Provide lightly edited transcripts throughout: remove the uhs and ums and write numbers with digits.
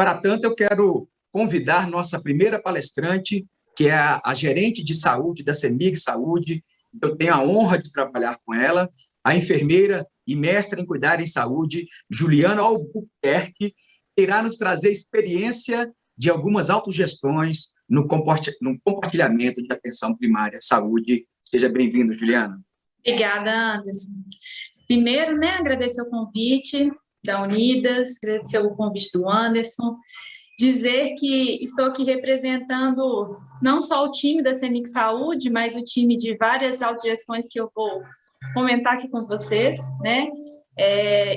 Para tanto, eu quero convidar nossa primeira palestrante, que é a gerente de saúde da CEMIG Saúde. Eu tenho a honra de trabalhar com ela, a enfermeira e mestra em cuidar em saúde, Juliana Albuquerque, irá nos trazer experiência de algumas autogestões no compartilhamento de atenção primária à saúde. Seja bem-vindo, Juliana. Obrigada, Anderson. Primeiro, agradecer o convite da Unidas, agradecer o convite do Anderson, dizer que estou aqui representando não só o time da CEMIG Saúde, mas o time de várias autogestões que eu vou comentar aqui com vocês,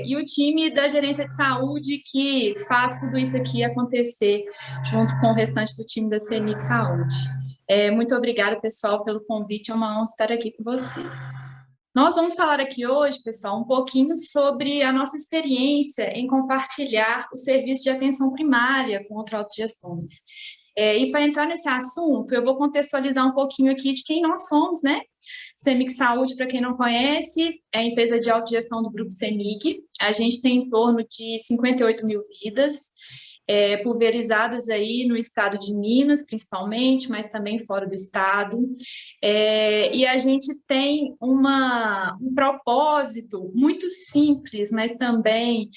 e o time da gerência de saúde que faz tudo isso aqui acontecer junto com o restante do time da CEMIG Saúde. Muito obrigada, pessoal, pelo convite, é uma honra estar aqui com vocês. Nós vamos falar aqui hoje, pessoal, um pouquinho sobre a nossa experiência em compartilhar o serviço de atenção primária com outras autogestões. E para entrar nesse assunto, eu vou contextualizar um pouquinho aqui de quem nós somos, CEMIG Saúde, para quem não conhece, é a empresa de autogestão do Grupo CEMIG. A gente tem em torno de 58 mil vidas, pulverizadas aí no estado de Minas, principalmente, mas também fora do estado. E a gente tem um propósito muito simples, mas também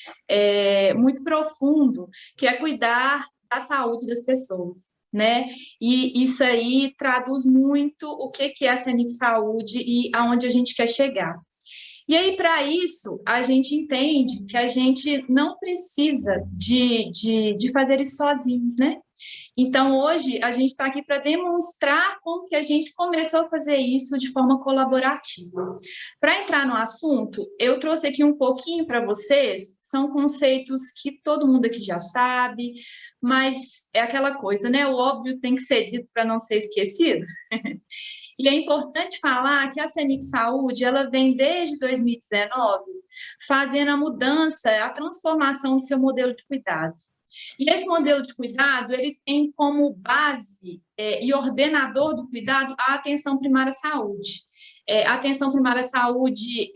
muito profundo, que é cuidar da saúde das pessoas. E isso aí traduz muito o que é a CEMIG Saúde e aonde a gente quer chegar. E aí, para isso, a gente entende que a gente não precisa de fazer isso sozinhos, Então, hoje, a gente está aqui para demonstrar como que a gente começou a fazer isso de forma colaborativa. Para entrar no assunto, eu trouxe aqui um pouquinho para vocês, são conceitos que todo mundo aqui já sabe, mas é aquela coisa, O óbvio tem que ser dito para não ser esquecido. E é importante falar que a CEMIG Saúde, ela vem desde 2019 fazendo a mudança, a transformação do seu modelo de cuidado. E esse modelo de cuidado, ele tem como base e ordenador do cuidado a atenção primária à saúde. A atenção primária à saúde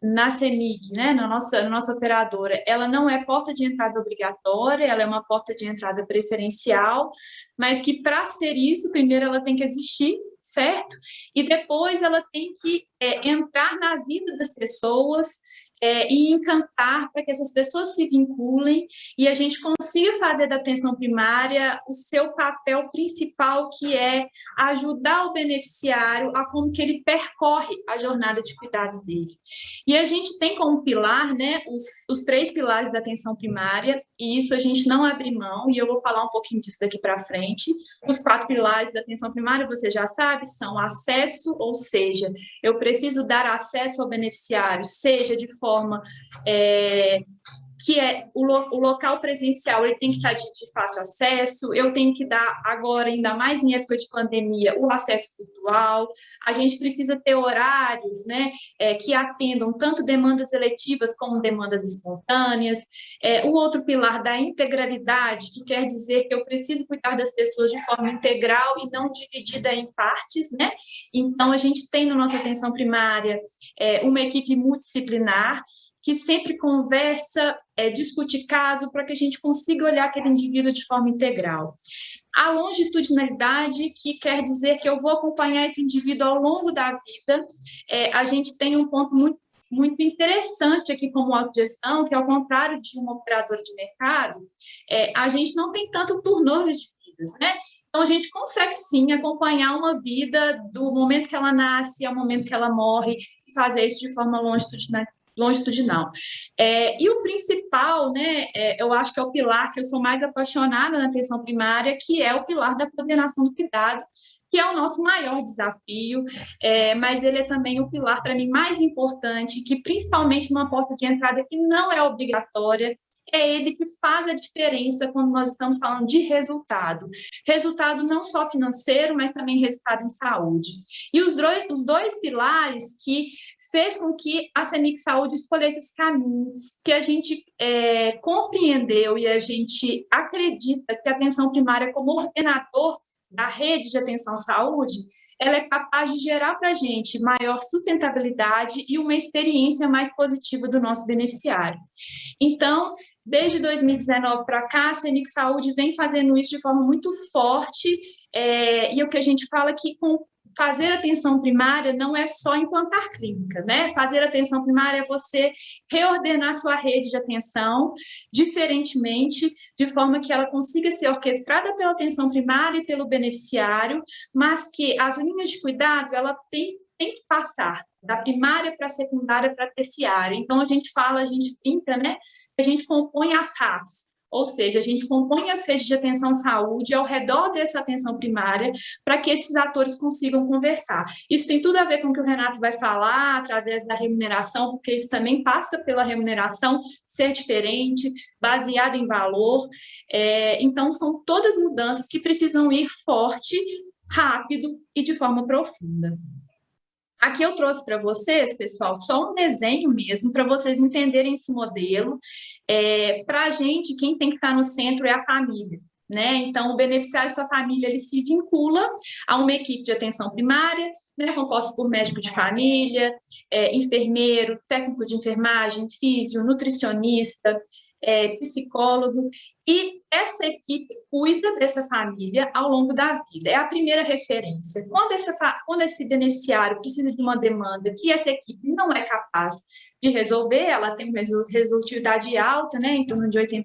na CEMIG, na nossa operadora, ela não é porta de entrada obrigatória, ela é uma porta de entrada preferencial, mas que para ser isso, primeiro ela tem que existir, certo? E depois ela tem que entrar na vida das pessoas e encantar para que essas pessoas se vinculem e a gente consiga fazer da atenção primária o seu papel principal, que é ajudar o beneficiário a como que ele percorre a jornada de cuidado dele. E a gente tem como pilar, os 3 pilares da atenção primária, e isso a gente não abre mão, e eu vou falar um pouquinho disso daqui para frente. Os 4 pilares da atenção primária, você já sabe, são acesso, ou seja, eu preciso dar acesso ao beneficiário, seja de forma que o local presencial, ele tem que estar de fácil acesso, eu tenho que dar agora, ainda mais em época de pandemia, o acesso virtual, a gente precisa ter horários, que atendam tanto demandas eletivas como demandas espontâneas, o outro pilar da integralidade, que quer dizer que eu preciso cuidar das pessoas de forma integral e não dividida em partes, Então, a gente tem na nossa atenção primária uma equipe multidisciplinar, que sempre conversa, discute caso, para que a gente consiga olhar aquele indivíduo de forma integral. A longitudinalidade, que quer dizer que eu vou acompanhar esse indivíduo ao longo da vida. A gente tem um ponto muito interessante aqui como autogestão, que ao contrário de um operador de mercado, a gente não tem tanto turnover de vidas, Então, a gente consegue, sim, acompanhar uma vida do momento que ela nasce ao momento que ela morre, e fazer isso de forma longitudinal. E o principal, eu acho que é o pilar que eu sou mais apaixonada na atenção primária, que é o pilar da coordenação do cuidado, que é o nosso maior desafio, mas ele é também o pilar, para mim, mais importante, que principalmente numa porta de entrada que não é obrigatória, é ele que faz a diferença quando nós estamos falando de resultado. Resultado não só financeiro, mas também resultado em saúde. E os 2 pilares que fez com que a CEMIG Saúde escolhesse esse caminho, que a gente compreendeu e a gente acredita que a atenção primária como ordenador da rede de atenção à saúde, ela é capaz de gerar para a gente maior sustentabilidade e uma experiência mais positiva do nosso beneficiário. Então, desde 2019 para cá, a CEMIG Saúde vem fazendo isso de forma muito forte, e o que a gente fala que com fazer atenção primária não é só implantar clínica, né? Fazer atenção primária é você reordenar sua rede de atenção diferentemente, de forma que ela consiga ser orquestrada pela atenção primária e pelo beneficiário, mas que as linhas de cuidado, ela tem que passar da primária para a secundária para a terciária. Então, a gente brinca, né? A gente compõe as RAS, ou seja, a gente compõe as redes de atenção à saúde ao redor dessa atenção primária para que esses atores consigam conversar. Isso tem tudo a ver com o que o Renato vai falar através da remuneração, porque isso também passa pela remuneração ser diferente, baseada em valor. Então, são todas mudanças que precisam ir forte, rápido e de forma profunda. Aqui eu trouxe para vocês, pessoal, só um desenho mesmo, para vocês entenderem esse modelo. Para a gente, quem tem que estar no centro é a família, né? Então, o beneficiário e sua família, ele se vincula a uma equipe de atenção primária, né, composta por médico de família, enfermeiro, técnico de enfermagem, físio, nutricionista, psicólogo, e essa equipe cuida dessa família ao longo da vida, é a primeira referência. Quando esse beneficiário precisa de uma demanda que essa equipe não é capaz de resolver, ela tem uma resolutividade alta, né, em torno de 80%,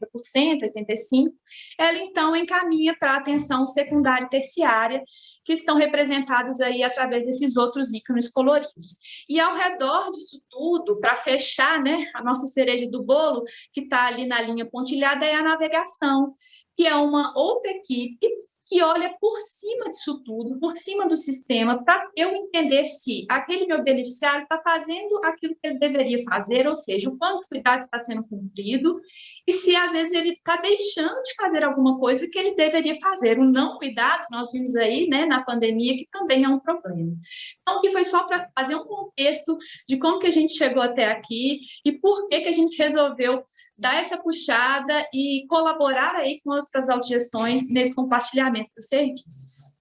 85%, ela então encaminha para a atenção secundária e terciária, que estão representadas aí através desses outros ícones coloridos. E ao redor disso tudo, para fechar, né, a nossa cereja do bolo, que está ali na linha pontilhada, é a navegação, que é uma outra equipe que olha por cima disso tudo, por cima do sistema, para eu entender se aquele meu beneficiário está fazendo aquilo que ele deveria fazer, ou seja, o plano de cuidado está sendo cumprido, e se às vezes ele está deixando de fazer alguma coisa que ele deveria fazer. O não cuidado, nós vimos aí, né, na pandemia, que também é um problema. Então, que foi só para fazer um contexto de como que a gente chegou até aqui e por que a gente resolveu dar essa puxada e colaborar aí com outras autogestões nesse compartilhamento dos serviços.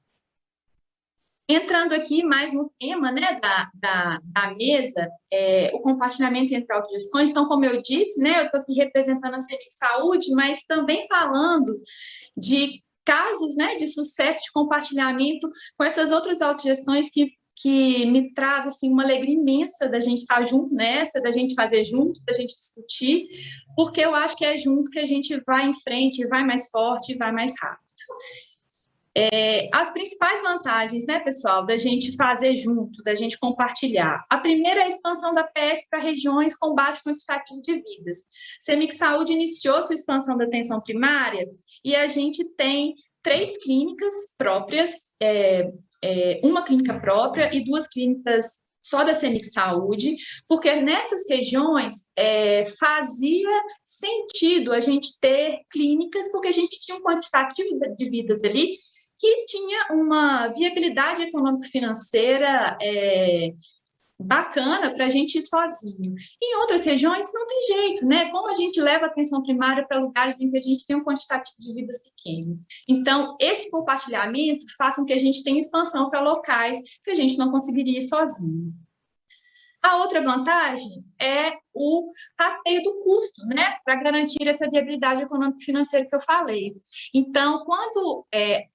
Entrando aqui mais no tema, né, da mesa, o compartilhamento entre autogestões. Então, como eu disse, né, eu estou aqui representando a CEMIG Saúde, mas também falando de casos, né, de sucesso de compartilhamento com essas outras autogestões que me traz assim, uma alegria imensa da gente estar junto nessa, da gente fazer junto, da gente discutir, porque eu acho que é junto que a gente vai em frente, vai mais forte, vai mais rápido. As principais vantagens, né, pessoal, da gente fazer junto, da gente compartilhar. A primeira é a expansão da PS para regiões com baixo quantitativo de vidas. CEMIG Saúde iniciou sua expansão da atenção primária e a gente tem 3 clínicas próprias, uma clínica própria e 2 clínicas só da CEMIG Saúde, porque nessas regiões fazia sentido a gente ter clínicas, porque a gente tinha um quantitativo de vidas ali que tinha uma viabilidade econômico-financeira bacana para a gente ir sozinho. Em outras regiões não tem jeito, né? Como a gente leva a atenção primária para lugares em que a gente tem um quantitativo de vidas pequeno. Então, esse compartilhamento faz com que a gente tenha expansão para locais que a gente não conseguiria ir sozinho. A outra vantagem é o rateio do custo, né, para garantir essa viabilidade econômico-financeira que eu falei. Então, quando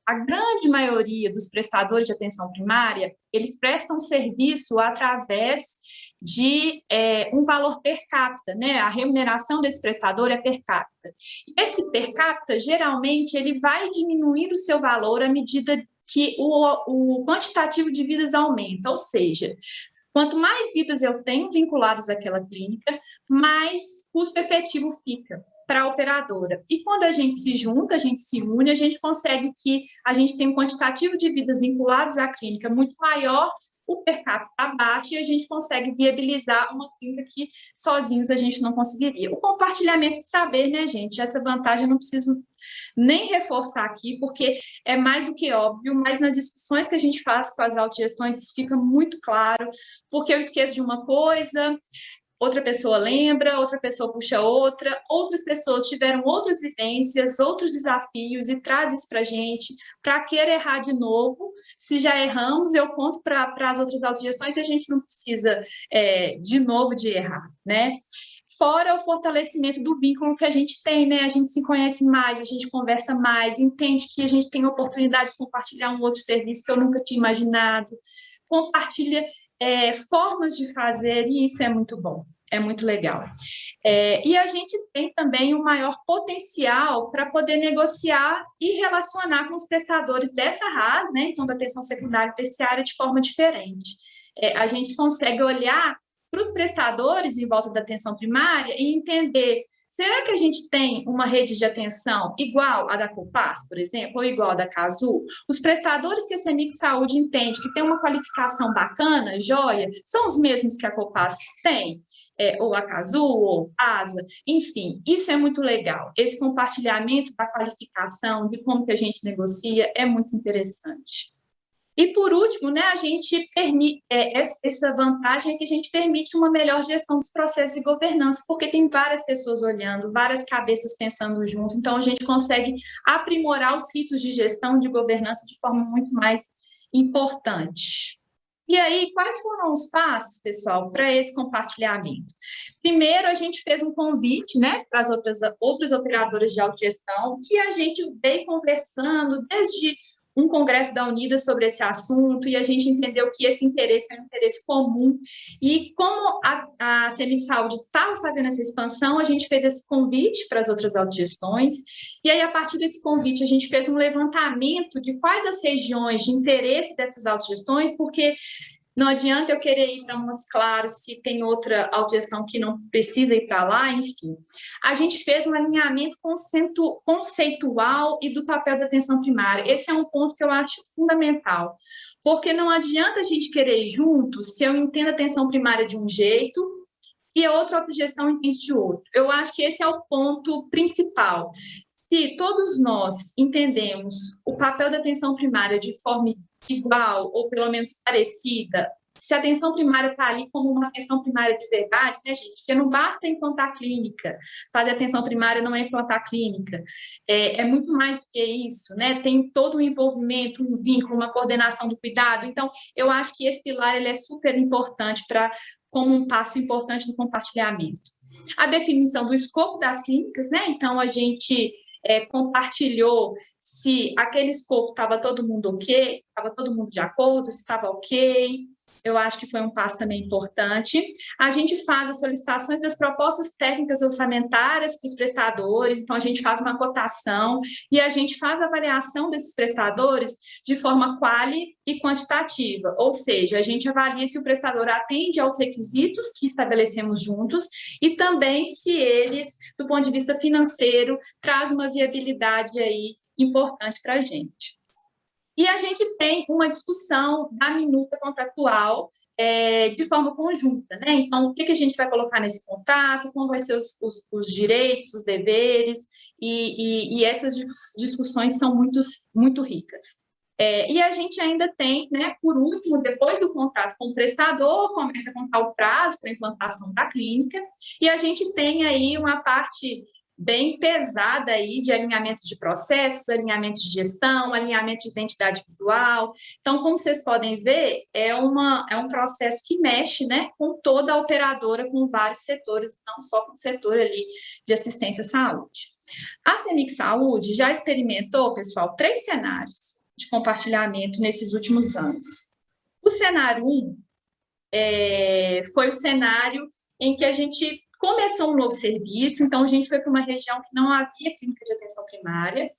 a grande maioria dos prestadores de atenção primária, eles prestam serviço através de um valor per capita, né? A remuneração desse prestador é per capita. Esse per capita, geralmente, ele vai diminuir o seu valor à medida que o quantitativo de vidas aumenta, ou seja, quanto mais vidas eu tenho vinculadas àquela clínica, mais custo efetivo fica para a operadora. E quando a gente se junta, a gente se une, a gente consegue que a gente tenha um quantitativo de vidas vinculadas à clínica muito maior, o per capita abate e a gente consegue viabilizar uma clínica que sozinhos a gente não conseguiria. O compartilhamento de saber, né, gente? Essa vantagem eu não preciso nem reforçar aqui, porque é mais do que óbvio, mas nas discussões que a gente faz com as autogestões isso fica muito claro, porque eu esqueço de uma coisa, outra pessoa lembra, outra pessoa puxa outra, outras pessoas tiveram outras vivências, outros desafios e traz isso para a gente, para querer errar de novo. Se já erramos, eu conto para as outras autogestões e a gente não precisa de novo de errar, né? Fora o fortalecimento do vínculo que a gente tem, né? A gente se conhece mais, a gente conversa mais, entende que a gente tem a oportunidade de compartilhar um outro serviço que eu nunca tinha imaginado, compartilha formas de fazer, e isso é muito bom, é muito legal. E a gente tem também um maior potencial para poder negociar e relacionar com os prestadores dessa RAS, né? Então, da atenção secundária e terciária, de forma diferente. A gente consegue olhar para os prestadores em volta da atenção primária e entender, será que a gente tem uma rede de atenção igual à da Copaz, por exemplo, ou igual à da Casu? Os prestadores que a CEMIG Saúde entende que tem uma qualificação bacana, joia, são os mesmos que a Copaz tem? Ou a Casu, ou a ASA, enfim, isso é muito legal. Esse compartilhamento da qualificação, de como que a gente negocia, é muito interessante. E, por último, né, a gente permite, essa vantagem é que a gente permite uma melhor gestão dos processos de governança, porque tem várias pessoas olhando, várias cabeças pensando junto, então a gente consegue aprimorar os ritos de gestão de governança de forma muito mais importante. E aí, quais foram os passos, pessoal, para esse compartilhamento? Primeiro, a gente fez um convite, né, para as outras operadoras de autogestão, que a gente veio conversando desde um congresso da Unidas sobre esse assunto, e a gente entendeu que esse interesse é um interesse comum, e como a CEMIG Saúde estava fazendo essa expansão, a gente fez esse convite para as outras autogestões, e aí, a partir desse convite, a gente fez um levantamento de quais as regiões de interesse dessas autogestões, porque não adianta eu querer ir para umas claros se tem outra autogestão que não precisa ir para lá, enfim. A gente fez um alinhamento conceitual e do papel da atenção primária. Esse é um ponto que eu acho fundamental, porque não adianta a gente querer ir junto se eu entendo a atenção primária de um jeito e a outra autogestão entende de outro. Eu acho que esse é o ponto principal. Se todos nós entendemos o papel da atenção primária de forma igual, ou pelo menos parecida, se a atenção primária está ali como uma atenção primária de verdade, né, gente? Porque não basta implantar clínica, fazer atenção primária não é implantar clínica, é muito mais do que isso, né? Tem todo um envolvimento, um vínculo, uma coordenação do cuidado. Então, eu acho que esse pilar ele é super importante como um passo importante no compartilhamento. A definição do escopo das clínicas, né? Então, a gente compartilhou se aquele escopo estava todo mundo ok, estava todo mundo de acordo, se estava ok. Eu acho que foi um passo também importante. A gente faz as solicitações das propostas técnicas orçamentárias para os prestadores, então a gente faz uma cotação e a gente faz a avaliação desses prestadores de forma quali e quantitativa, ou seja, a gente avalia se o prestador atende aos requisitos que estabelecemos juntos e também se eles, do ponto de vista financeiro, traz uma viabilidade aí importante para a gente. E a gente tem uma discussão da minuta contratual de forma conjunta, né? Então, o que a gente vai colocar nesse contrato, como vai ser os direitos, os deveres, e essas discussões são muito ricas. E a gente ainda tem, né, por último, depois do contrato com o prestador, começa a contar o prazo para a implantação da clínica, e a gente tem aí uma parte bem pesada aí de alinhamento de processos, alinhamento de gestão, alinhamento de identidade visual. Então, como vocês podem ver, é um processo que mexe, né, com toda a operadora, com vários setores, não só com o setor ali de assistência à saúde. A CEMIG Saúde já experimentou, pessoal, 3 cenários de compartilhamento nesses últimos anos. O cenário 1 foi o cenário em que a gente começou um novo serviço, então a gente foi para uma região que não havia clínica de atenção primária,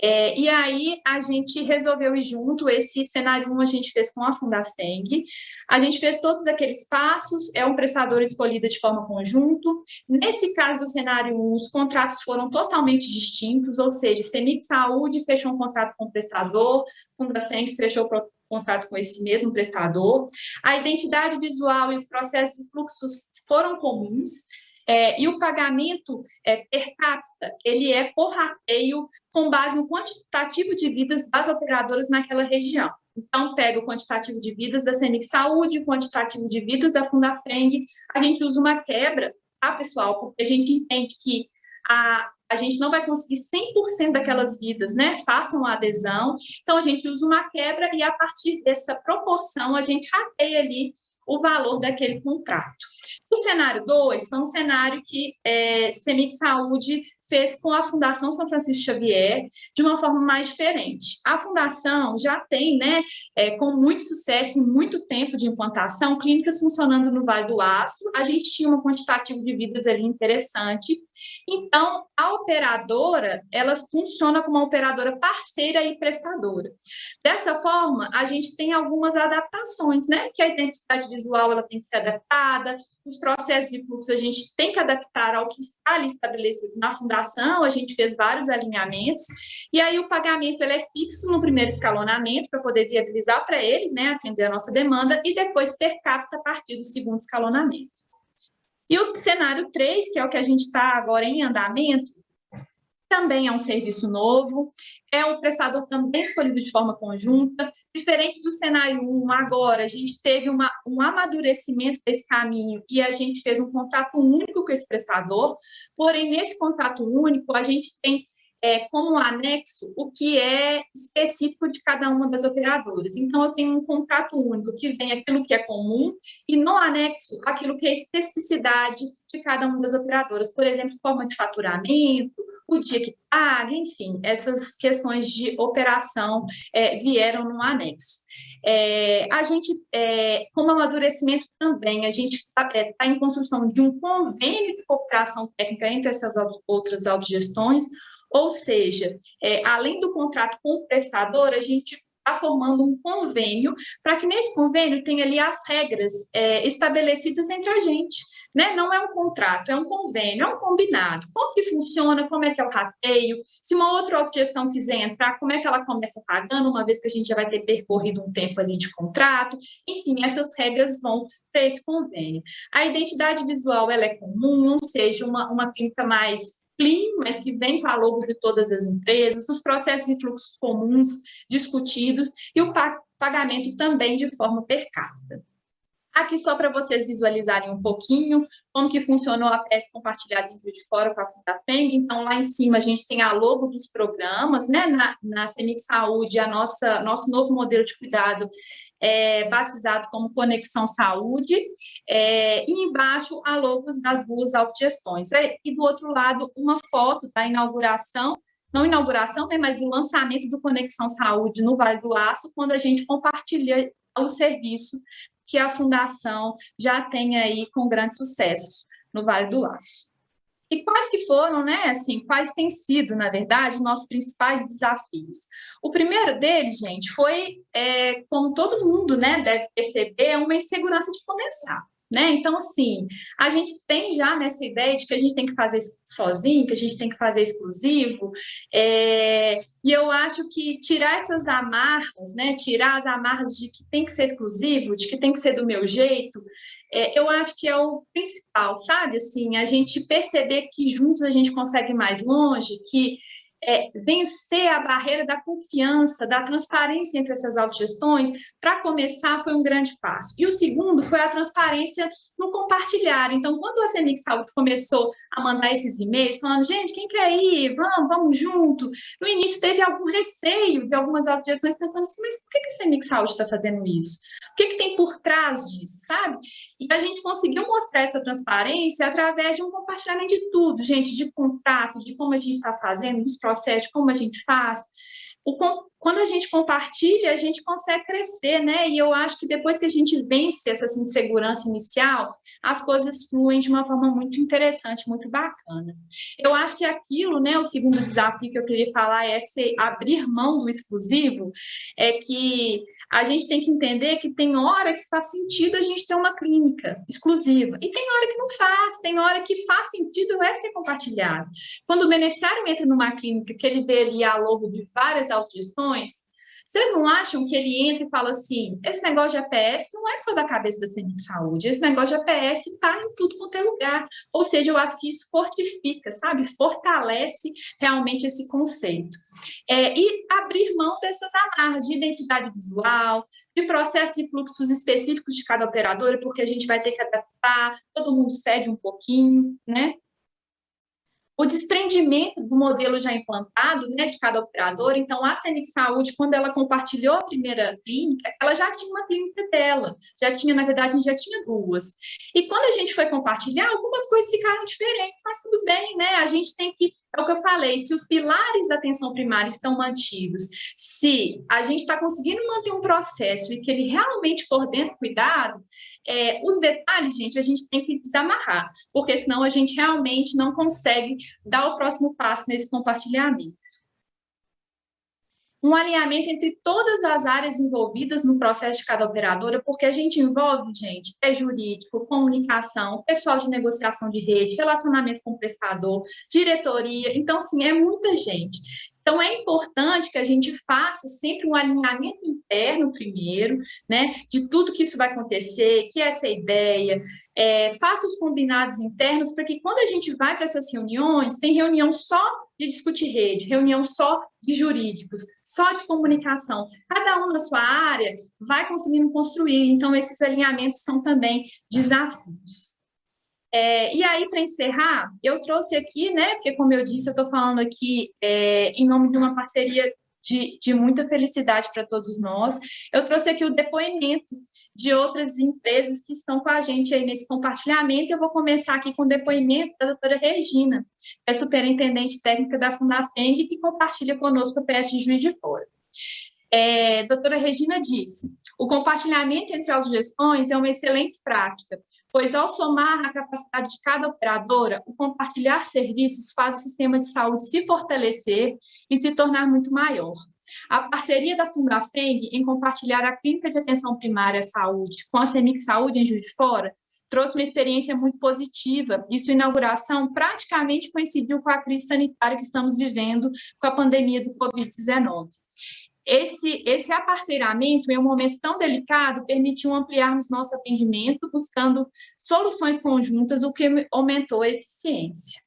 e aí a gente resolveu ir junto. Esse cenário 1 a gente fez com a Fundafeng, a gente fez todos aqueles passos, um prestador escolhido de forma conjunto. Nesse caso do cenário 1, os contratos foram totalmente distintos, ou seja, CEMIG Saúde fechou um contrato com o prestador, Fundafeng fechou contrato com esse mesmo prestador. A identidade visual e os processos e fluxos foram comuns, E o pagamento per capita, ele é por rateio, com base no quantitativo de vidas das operadoras naquela região. Então, pega o quantitativo de vidas da CEMIG Saúde, o quantitativo de vidas da Fundafeng, a gente usa uma quebra, tá, pessoal? Porque a gente entende que a gente não vai conseguir 100% daquelas vidas, né, façam a adesão, então a gente usa uma quebra e a partir dessa proporção a gente rateia ali o valor daquele contrato. O cenário 2 foi um cenário que CEMIG Saúde fez com a Fundação São Francisco Xavier de uma forma mais diferente. A Fundação já tem, né, com muito sucesso e muito tempo de implantação, clínicas funcionando no Vale do Aço, a gente tinha um quantitativo de vidas ali interessante, então a operadora, ela funciona como uma operadora parceira e prestadora. Dessa forma, a gente tem algumas adaptações, né, que a identidade visual ela tem que ser adaptada, os processos de fluxo a gente tem que adaptar ao que está ali estabelecido na fundação, a gente fez vários alinhamentos, e aí o pagamento ele é fixo no primeiro escalonamento, para poder viabilizar para eles, né, atender a nossa demanda, e depois per capita a partir do segundo escalonamento. E o cenário 3, que é o que a gente está agora em andamento, também é um serviço novo, é um prestador também escolhido de forma conjunta, diferente do cenário 1, agora a gente teve um amadurecimento desse caminho e a gente fez um contrato único com esse prestador, porém, nesse contrato único, a gente tem como anexo o que é específico de cada uma das operadoras. Então, eu tenho um contrato único que vem aquilo que é comum e no anexo aquilo que é especificidade de cada uma das operadoras. Por exemplo, forma de faturamento, o dia que paga, enfim, essas questões de operação vieram no anexo. A gente, como amadurecimento também, a gente está em construção de um convênio de cooperação técnica entre essas outras autogestões, ou seja, além do contrato com o prestador, a gente está formando um convênio para que nesse convênio tenha ali as regras estabelecidas entre a gente, né? Não é um contrato, é um convênio, é um combinado. Como que funciona, como é que é o rateio, se uma outra autogestão quiser entrar, como é que ela começa pagando, uma vez que a gente já vai ter percorrido um tempo ali de contrato, enfim, essas regras vão para esse convênio. A identidade visual, ela é comum, ou seja, uma clínica mais clean, mas que vem com a logo de todas as empresas, os processos e fluxos comuns discutidos e o pagamento também de forma per capita. Aqui só para vocês visualizarem um pouquinho como que funcionou a PS compartilhada em Juiz de Fora com a Fundafeng. Então, lá em cima a gente tem a logo dos programas, né? Na CEMIG Saúde, nosso novo modelo de cuidado batizado como Conexão Saúde, e embaixo a logos das duas autogestões. E do outro lado, uma foto da inauguração, não inauguração, né, mas do lançamento do Conexão Saúde no Vale do Aço, quando a gente compartilha o serviço que a Fundação já tem aí com grande sucesso no Vale do Aço. E quais que foram, né, assim, quais têm sido, na verdade, nossos principais desafios? O primeiro deles, gente, foi, como todo mundo, né, deve perceber, uma insegurança de começar, né? Então, assim, a gente tem já nessa ideia de que a gente tem que fazer sozinho, que a gente tem que fazer exclusivo, e eu acho que tirar essas amarras, né, tirar as amarras de que tem que ser exclusivo, de que tem que ser do meu jeito, eu acho que é o principal, sabe? Assim, a gente perceber que juntos a gente consegue ir mais longe, que vencer a barreira da confiança, da transparência entre essas autogestões, para começar, foi um grande passo. E o segundo foi a transparência no compartilhar. Então, quando a CEMIG Saúde começou a mandar esses e-mails, falando, gente, quem quer ir? Vamos junto. No início, teve algum receio de algumas autogestões, pensando assim, mas por que a CEMIG Saúde está fazendo isso? O que tem por trás disso, sabe? E a gente conseguiu mostrar essa transparência através de um compartilhamento de tudo, gente, de contato, de como a gente está fazendo, dos processos, de como a gente faz. Quando a gente compartilha, a gente consegue crescer, né? E eu acho que depois que a gente vence essa insegurança inicial, as coisas fluem de uma forma muito interessante, muito bacana. Eu acho que aquilo, né, o segundo desafio que eu queria falar é abrir mão do exclusivo, é que a gente tem que entender que tem hora que faz sentido a gente ter uma clínica exclusiva, e tem hora que não faz, tem hora que faz sentido ser compartilhado. Quando o beneficiário entra numa clínica que ele vê ali a logo de várias autogestões, Vocês não acham que ele entra e fala assim, esse negócio de APS não é só da cabeça da CEMIG Saúde, esse negócio de APS está em tudo quanto é lugar. Ou seja, eu acho que isso fortifica, sabe? Fortalece realmente esse conceito. E abrir mão dessas amarras de identidade visual, de processos e fluxos específicos de cada operadora, porque a gente vai ter que adaptar, todo mundo cede um pouquinho, né? O desprendimento do modelo já implantado, né, de cada operador. Então, a CEMIG Saúde, quando ela compartilhou a primeira clínica, ela já tinha uma clínica dela, já tinha, na verdade, a gente já tinha duas. E quando a gente foi compartilhar, algumas coisas ficaram diferentes, mas tudo bem, né? A gente tem que, é o que eu falei, se os pilares da atenção primária estão mantidos, se a gente está conseguindo manter um processo e que ele realmente coordena o cuidado, os detalhes, gente, a gente tem que desamarrar, porque senão a gente realmente não consegue dar o próximo passo nesse compartilhamento. Um alinhamento entre todas as áreas envolvidas no processo de cada operadora, porque a gente envolve, gente, jurídico, comunicação, pessoal de negociação de rede, relacionamento com o prestador, diretoria, então, assim, é muita gente. Então, é importante que a gente faça sempre um alinhamento interno primeiro, né, de tudo que isso vai acontecer, que essa ideia, faça os combinados internos, para que quando a gente vai para essas reuniões, tem reunião só de discutir rede, reunião só de jurídicos, só de comunicação. Cada um na sua área vai conseguindo construir, então esses alinhamentos são também desafios. E aí, para encerrar, eu trouxe aqui, né, porque como eu disse, eu estou falando aqui em nome de uma parceria de muita felicidade para todos nós. Eu trouxe aqui o depoimento de outras empresas que estão com a gente aí nesse compartilhamento. Eu vou começar aqui com o depoimento da doutora Regina, que é superintendente técnica da Fundafeng, que compartilha conosco o PS de Juiz de Fora. Doutora Regina disse, o compartilhamento entre autogestões é uma excelente prática, pois ao somar a capacidade de cada operadora, o compartilhar serviços faz o sistema de saúde se fortalecer e se tornar muito maior. A parceria da Fundafeng em compartilhar a clínica de atenção primária à saúde com a CEMIG Saúde em Juiz de Fora trouxe uma experiência muito positiva e sua inauguração praticamente coincidiu com a crise sanitária que estamos vivendo com a pandemia do Covid-19. Esse aparceiramento, em um momento tão delicado, permitiu ampliarmos nosso atendimento, buscando soluções conjuntas, o que aumentou a eficiência.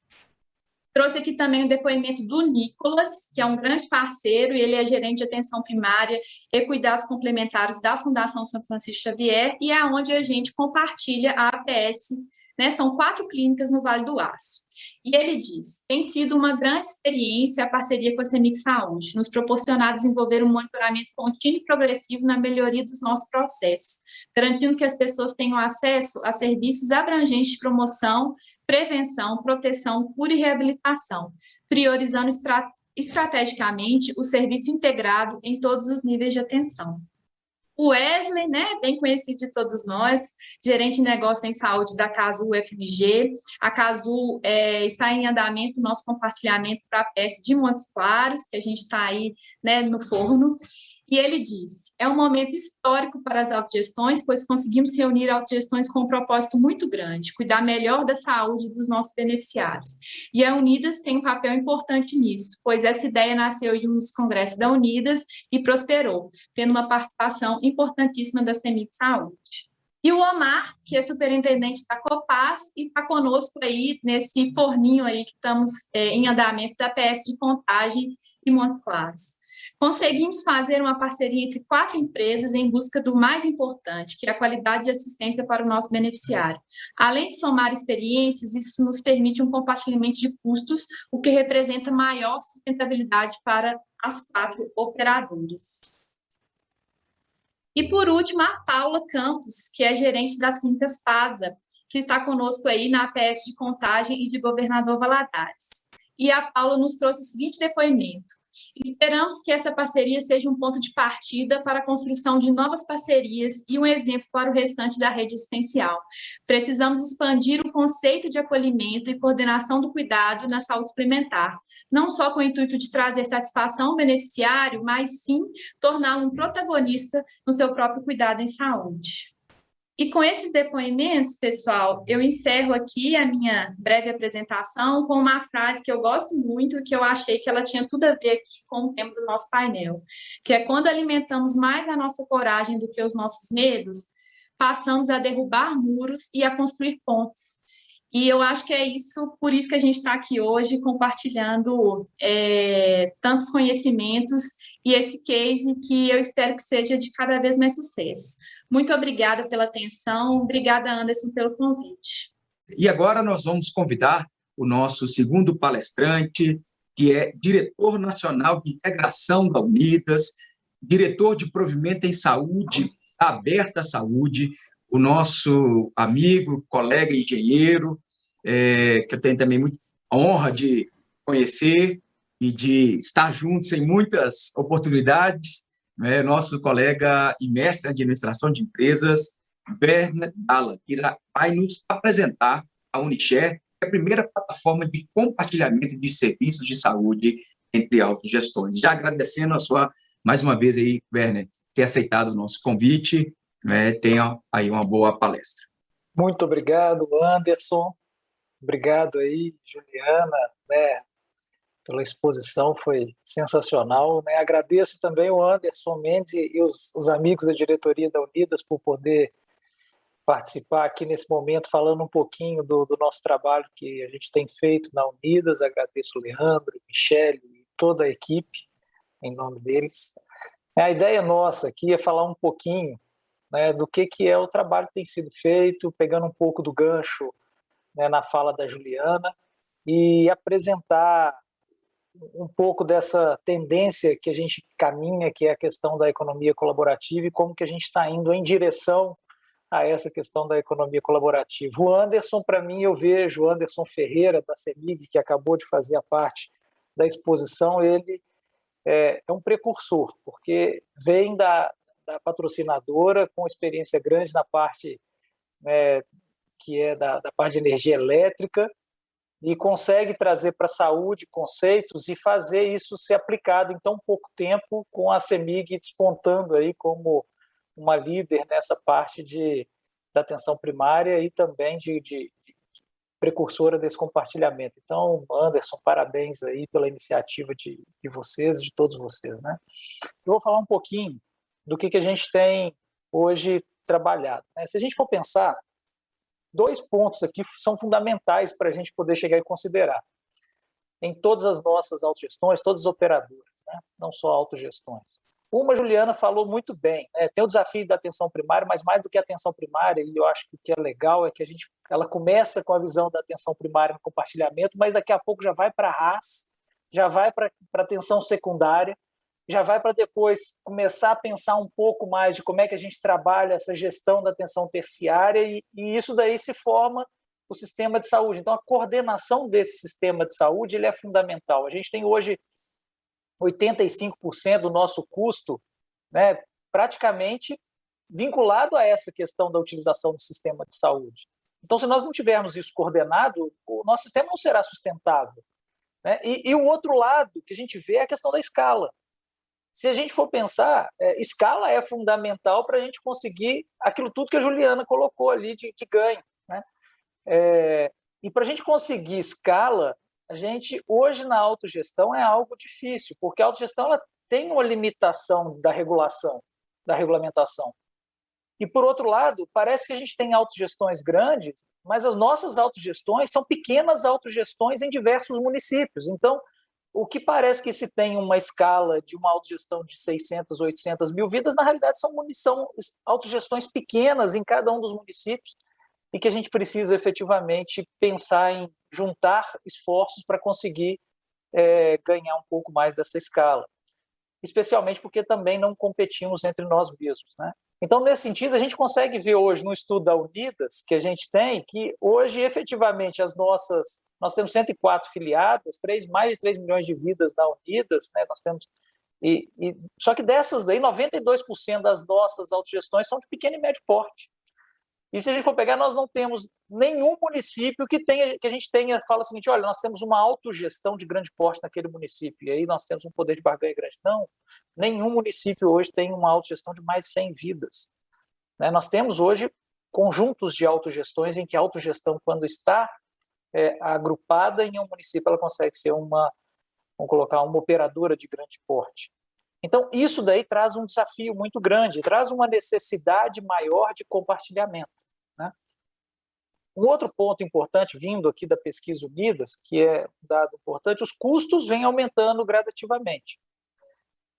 Trouxe aqui também o depoimento do Nicolas, que é um grande parceiro, e ele é gerente de atenção primária e cuidados complementares da Fundação São Francisco Xavier, e é onde a gente compartilha a APS, né? São 4 clínicas no Vale do Aço. E ele diz, tem sido uma grande experiência a parceria com a CEMIG Saúde, nos proporcionar desenvolver um monitoramento contínuo e progressivo na melhoria dos nossos processos, garantindo que as pessoas tenham acesso a serviços abrangentes de promoção, prevenção, proteção, cura e reabilitação, priorizando estrategicamente o serviço integrado em todos os níveis de atenção. O Wesley, né, bem conhecido de todos nós, gerente de negócio em saúde da Casu UFMG. A Casu está em andamento o nosso compartilhamento para a APS de Montes Claros, que a gente está aí, né, no forno. E ele diz, é um momento histórico para as autogestões, pois conseguimos reunir autogestões com um propósito muito grande, cuidar melhor da saúde dos nossos beneficiários. E a Unidas tem um papel importante nisso, pois essa ideia nasceu em um dos congressos da Unidas e prosperou, tendo uma participação importantíssima da CEMIG Saúde. E o Omar, que é superintendente da Copaz, e está conosco aí nesse forninho aí que estamos em andamento da PS de Contagem e Montes Claros. Conseguimos fazer uma parceria entre 4 empresas em busca do mais importante, que é a qualidade de assistência para o nosso beneficiário. Além de somar experiências, isso nos permite um compartilhamento de custos, o que representa maior sustentabilidade para as 4 operadoras. E, por último, a Paula Campos, que é gerente das clínicas PASA, que está conosco aí na APS de Contagem e de Governador Valadares. E a Paula nos trouxe o seguinte depoimento. Esperamos que essa parceria seja um ponto de partida para a construção de novas parcerias e um exemplo para o restante da rede assistencial. Precisamos expandir o conceito de acolhimento e coordenação do cuidado na saúde suplementar, não só com o intuito de trazer satisfação ao beneficiário, mas sim torná-lo um protagonista no seu próprio cuidado em saúde. E com esses depoimentos, pessoal, eu encerro aqui a minha breve apresentação com uma frase que eu gosto muito, que eu achei que ela tinha tudo a ver aqui com o tema do nosso painel, que é: quando alimentamos mais a nossa coragem do que os nossos medos, passamos a derrubar muros e a construir pontes. E eu acho que é isso, por isso que a gente está aqui hoje compartilhando tantos conhecimentos e esse case que eu espero que seja de cada vez mais sucesso. Muito obrigada pela atenção, obrigada, Anderson, pelo convite. E agora nós vamos convidar o nosso segundo palestrante, que é diretor nacional de integração da Unidas, diretor de provimento em saúde, da Aberta Saúde, o nosso amigo, colega engenheiro, que eu tenho também muita honra de conhecer e de estar juntos em muitas oportunidades, né? Nosso colega e mestre em administração de empresas, Werner Dalla, que vai nos apresentar a Unishare, que é a primeira plataforma de compartilhamento de serviços de saúde entre autogestões. Já agradecendo mais uma vez aí, Werner, ter aceitado o nosso convite, né? Tenha aí uma boa palestra. Muito obrigado, Anderson. Obrigado aí, Juliana, né, pela exposição, foi sensacional, né? Agradeço também o Anderson Mendes e os amigos da diretoria da Unidas por poder participar aqui nesse momento, falando um pouquinho do nosso trabalho que a gente tem feito na Unidas. Agradeço o Leandro, Michele e toda a equipe, em nome deles. A ideia nossa aqui é falar um pouquinho, né, do que é o trabalho que tem sido feito, pegando um pouco do gancho, né, na fala da Juliana, e apresentar um pouco dessa tendência que a gente caminha, que é a questão da economia colaborativa, e como que a gente está indo em direção a essa questão da economia colaborativa. O Anderson, para mim, eu vejo o Anderson Ferreira, da CEMIG, que acabou de fazer a parte da exposição, ele é um precursor, porque vem da patrocinadora, com experiência grande na parte que é da parte de energia elétrica, e consegue trazer para a saúde conceitos e fazer isso ser aplicado em tão pouco tempo, com a CEMIG despontando aí como uma líder nessa parte da atenção primária e também de precursora desse compartilhamento. Então, Anderson, parabéns aí pela iniciativa de vocês, de todos vocês, né? Eu vou falar um pouquinho do que a gente tem hoje trabalhado, né? Se a gente for pensar, 2 pontos aqui são fundamentais para a gente poder chegar e considerar em todas as nossas autogestões, todas as operadoras, né? Não só autogestões. Uma, a Juliana falou muito bem, né? Tem o desafio da atenção primária, mas mais do que a atenção primária, e eu acho que o que é legal é que ela começa com a visão da atenção primária no compartilhamento, mas daqui a pouco já vai para a RAS, já vai para a atenção secundária, já vai para depois começar a pensar um pouco mais de como é que a gente trabalha essa gestão da atenção terciária, e isso daí se forma o sistema de saúde. Então, a coordenação desse sistema de saúde ele é fundamental. A gente tem hoje 85% do nosso custo, né, praticamente vinculado a essa questão da utilização do sistema de saúde. Então, se nós não tivermos isso coordenado, o nosso sistema não será sustentável, né? E o outro lado que a gente vê é a questão da escala. Se a gente for pensar, escala é fundamental para a gente conseguir aquilo tudo que a Juliana colocou ali de ganho, né? E para a gente conseguir escala, a gente, hoje na autogestão, é algo difícil, porque a autogestão ela tem uma limitação da regulação, da regulamentação. E, por outro lado, parece que a gente tem autogestões grandes, mas as nossas autogestões são pequenas autogestões em diversos municípios. Então, o que parece que se tem uma escala de uma autogestão de 600, 800 mil vidas, na realidade são autogestões pequenas em cada um dos municípios, e que a gente precisa efetivamente pensar em juntar esforços para conseguir ganhar um pouco mais dessa escala, especialmente porque também não competimos entre nós mesmos, né? Então, nesse sentido, a gente consegue ver hoje no estudo da Unidas que a gente tem, que hoje, efetivamente, nós temos 104 filiadas, mais de 3 milhões de vidas na Unidas, né? Nós temos, só que dessas daí, 92% das nossas autogestões são de pequeno e médio porte. E se a gente for pegar, nós não temos nenhum município que a gente fala o seguinte: olha, nós temos uma autogestão de grande porte naquele município, e aí nós temos um poder de barganha grande. Não, nenhum município hoje tem uma autogestão de mais de 100 vidas, né? Nós temos hoje conjuntos de autogestões em que a autogestão, quando está agrupada em um município, ela consegue ser vamos colocar, uma operadora de grande porte. Então, isso daí traz um desafio muito grande, traz uma necessidade maior de compartilhamento, né? Um outro ponto importante, vindo aqui da Pesquisa Unidas, que é um dado importante, os custos vêm aumentando gradativamente.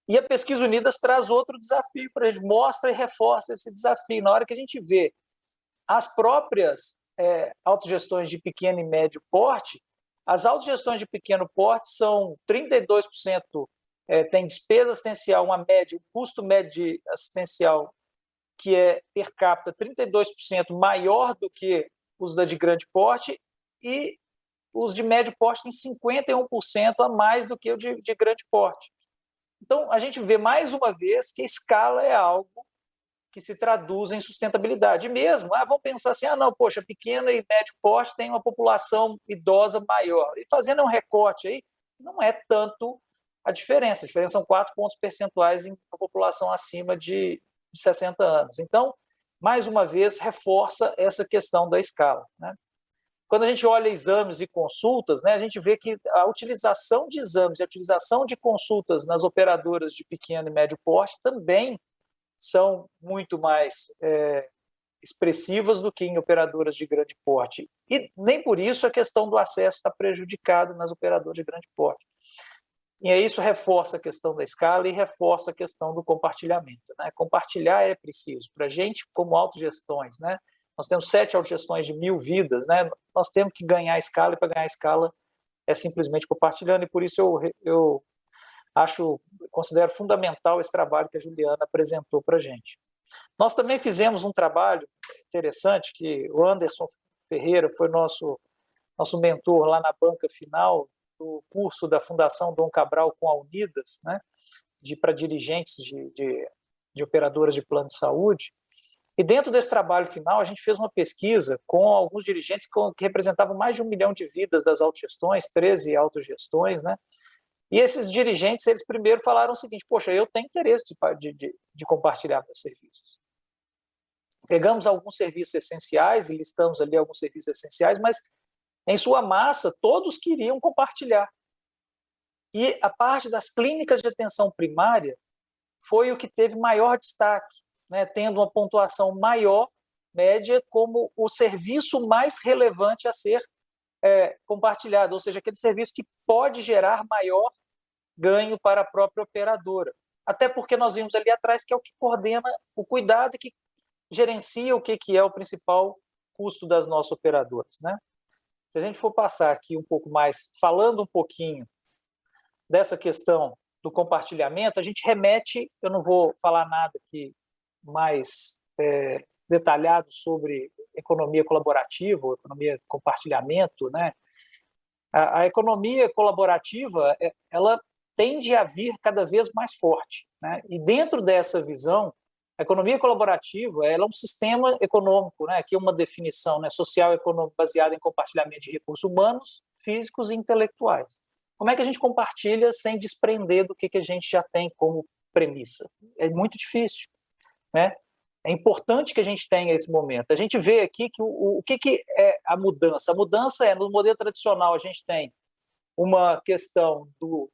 E a Pesquisa Unidas traz outro desafio para a gente, mostra e reforça esse desafio. Na hora que a gente vê as próprias autogestões de pequeno e médio porte, as autogestões de pequeno porte são 32%, tem despesa assistencial, uma média, o custo médio assistencial, que é per capita 32% maior do que os da de grande porte, e os de médio porte têm 51% a mais do que o de grande porte. Então, a gente vê mais uma vez que a escala é algo que se traduz em sustentabilidade. E mesmo, vamos pensar assim, não, poxa, pequena e médio porte tem uma população idosa maior. E fazendo um recorte aí, não é tanto a diferença são 4 pontos percentuais em população acima de 60 anos. Então, mais uma vez, reforça essa questão da escala, né? Quando a gente olha exames e consultas, né, a gente vê que a utilização de exames e a utilização de consultas nas operadoras de pequeno e médio porte também são muito mais expressivas do que em operadoras de grande porte. E nem por isso a questão do acesso está prejudicada nas operadoras de grande porte. E isso reforça a questão da escala e reforça a questão do compartilhamento, né? Compartilhar é preciso. Para a gente, como autogestões, né? Nós temos 7 autogestões de 1000 vidas, né? Nós temos que ganhar escala, e para ganhar escala é simplesmente compartilhando, e por isso eu considero fundamental esse trabalho que a Juliana apresentou para a gente. Nós também fizemos um trabalho interessante, que o Anderson Ferreira foi nosso mentor lá na banca final do curso da Fundação Dom Cabral com a Unidas, né, para dirigentes de operadoras de plano de saúde. E dentro desse trabalho final, a gente fez uma pesquisa com alguns dirigentes que representavam mais de 1 milhão de vidas das autogestões, 13 autogestões, né? E esses dirigentes, eles primeiro falaram o seguinte: poxa, eu tenho interesse de compartilhar meus serviços. Pegamos alguns serviços essenciais e listamos ali alguns serviços essenciais, mas em sua massa, todos queriam compartilhar. E a parte das clínicas de atenção primária foi o que teve maior destaque, né, tendo uma pontuação maior, média, como o serviço mais relevante a ser compartilhado, ou seja, aquele serviço que pode gerar maior ganho para a própria operadora. Até porque nós vimos ali atrás que é o que coordena o cuidado e que gerencia o que é o principal custo das nossas operadoras, né? Se a gente for passar aqui um pouco mais, falando um pouquinho dessa questão do compartilhamento, a gente remete, eu não vou falar nada aqui mais detalhado sobre economia colaborativa, ou economia de compartilhamento, né? A economia colaborativa, ela tende a vir cada vez mais forte, né? E dentro dessa visão, a economia colaborativa, ela é um sistema econômico, né? Aqui é uma definição, né, social e econômico baseada em compartilhamento de recursos humanos, físicos e intelectuais. Como é que a gente compartilha sem desprender do que a gente já tem como premissa? É muito difícil, né? É importante que a gente tenha esse momento. A gente vê aqui que o que é a mudança. A mudança no modelo tradicional, a gente tem uma questão do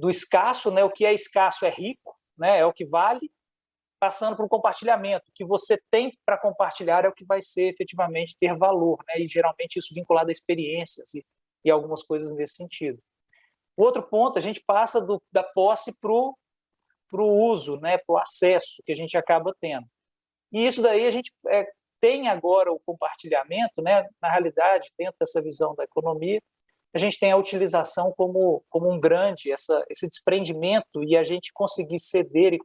escasso, né? O que é escasso é rico, né? É o que vale, passando por um compartilhamento. O que você tem para compartilhar é o que vai ser efetivamente ter valor, né? E geralmente isso vinculado a experiências e algumas coisas nesse sentido. O outro ponto, a gente passa da posse para o uso, né? Para o acesso que a gente acaba tendo. E isso daí a gente tem agora o compartilhamento, né? Na realidade, dentro dessa visão da economia, a gente tem a utilização como um grande, esse desprendimento, e a gente conseguir ceder e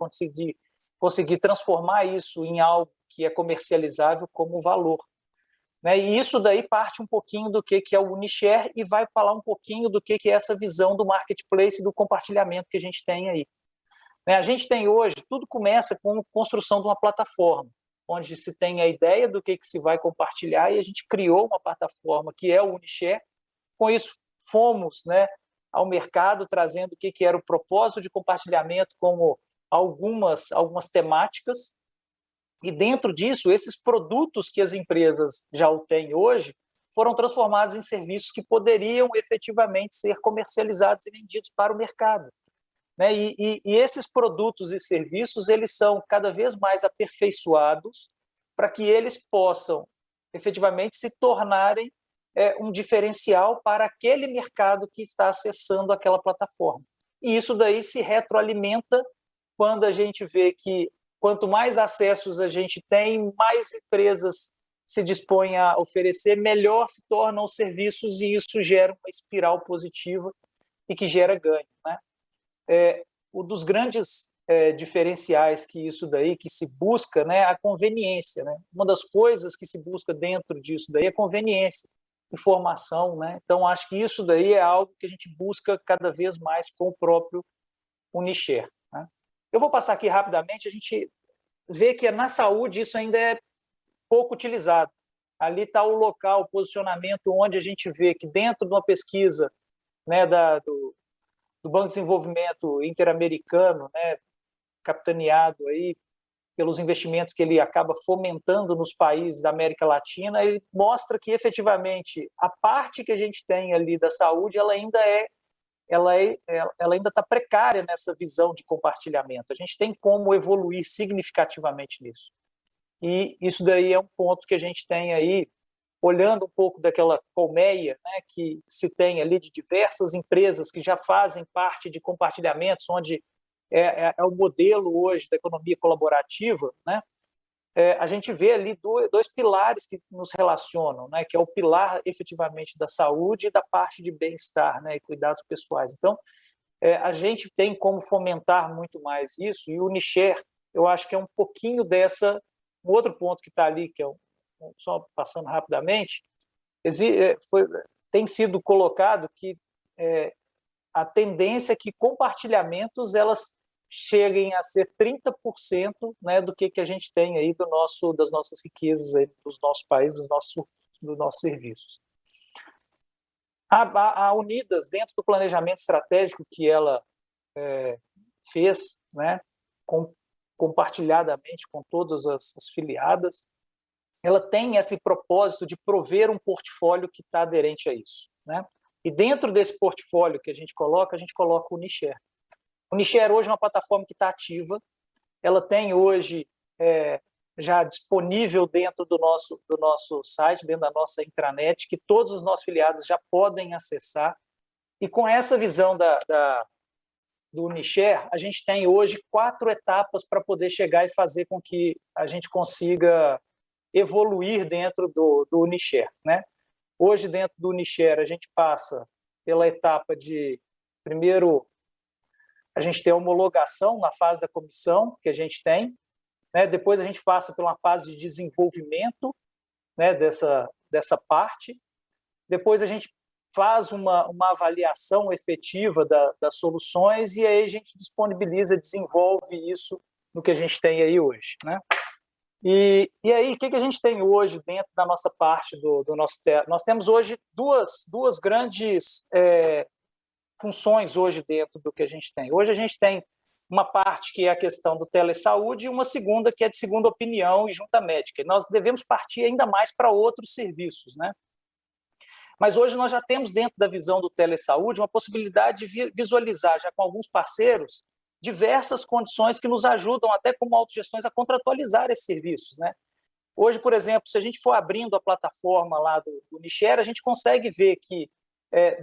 conseguir transformar isso em algo que é comercializável como valor, né? E isso daí parte um pouquinho do que é o Unishare e vai falar um pouquinho do que é essa visão do marketplace e do compartilhamento que a gente tem aí. A gente tem hoje, tudo começa com a construção de uma plataforma, onde se tem a ideia do que se vai compartilhar, e a gente criou uma plataforma que é o Unishare. Com isso, fomos, né, ao mercado trazendo o que era o propósito de compartilhamento como algumas temáticas, E dentro disso, esses produtos que as empresas já o têm hoje foram transformados em serviços que poderiam efetivamente ser comercializados e vendidos para o mercado, né? E esses produtos e serviços, eles são cada vez mais aperfeiçoados para que eles possam efetivamente se tornarem um diferencial para aquele mercado que está acessando aquela plataforma. E isso daí se retroalimenta quando a gente vê que quanto mais acessos a gente tem, mais empresas se dispõem a oferecer, melhor se tornam os serviços, e isso gera uma espiral positiva e que gera ganho, né? Um dos grandes diferenciais que isso daí, que se busca, né, a conveniência, né? Uma das coisas que se busca dentro disso daí é conveniência, informação, né? Então, acho que isso daí é algo que a gente busca cada vez mais com o próprio Unishare, né? Eu vou passar aqui rapidamente, a gente vê que na saúde isso ainda é pouco utilizado. Ali está o local, o posicionamento, onde a gente vê que dentro de uma pesquisa, né, do Banco de Desenvolvimento Interamericano, né, capitaneado aí pelos investimentos que ele acaba fomentando nos países da América Latina, ele mostra que efetivamente a parte que a gente tem ali da saúde, ela ainda está precária nessa visão de compartilhamento. A gente tem como evoluir significativamente nisso. E isso daí é um ponto que a gente tem aí, olhando um pouco daquela colmeia, né, que se tem ali de diversas empresas que já fazem parte de compartilhamentos, onde é o modelo hoje da economia colaborativa, né? A gente vê ali dois pilares que nos relacionam, né, que é o pilar efetivamente da saúde e da parte de bem-estar, né, e cuidados pessoais. Então, a gente tem como fomentar muito mais isso, e o Unishare, eu acho que é um pouquinho dessa. Um outro ponto que está ali, que é só passando rapidamente, tem sido colocado que a tendência é que compartilhamentos elas cheguem a ser 30%, né, do que a gente tem aí das nossas riquezas, aí, dos nossos países, dos nossos serviços. A Unidas, dentro do planejamento estratégico que ela fez, né, compartilhadamente com todas as filiadas, ela tem esse propósito de prover um portfólio que está aderente a isso, né? E dentro desse portfólio que a gente coloca o Unishare. O Unishare hoje é uma plataforma que está ativa, ela tem hoje já disponível dentro do nosso site, dentro da nossa intranet, que todos os nossos filiados já podem acessar, e com essa visão do Unishare, a gente tem hoje 4 etapas para poder chegar e fazer com que a gente consiga evoluir dentro do Unishare, né? Hoje, dentro do Unishare, a gente passa pela etapa de, primeiro, a gente tem a homologação na fase da comissão, que a gente tem, né? Depois a gente passa por uma fase de desenvolvimento, né, dessa parte. Depois a gente faz uma avaliação efetiva das soluções, e aí a gente disponibiliza, desenvolve isso no que a gente tem aí hoje, né? E aí, o que a gente tem hoje dentro da nossa parte do nosso... Nós temos hoje duas grandes funções hoje dentro do que a gente tem. Hoje a gente tem uma parte que é a questão do telesaúde e uma segunda que é de segunda opinião e junta médica. E nós devemos partir ainda mais para outros serviços, né? Mas hoje nós já temos dentro da visão do telesaúde uma possibilidade de visualizar, já com alguns parceiros, diversas condições que nos ajudam, até como autogestões, a contratualizar esses serviços, né? Hoje, por exemplo, se a gente for abrindo a plataforma lá do Unishare, a gente consegue ver que,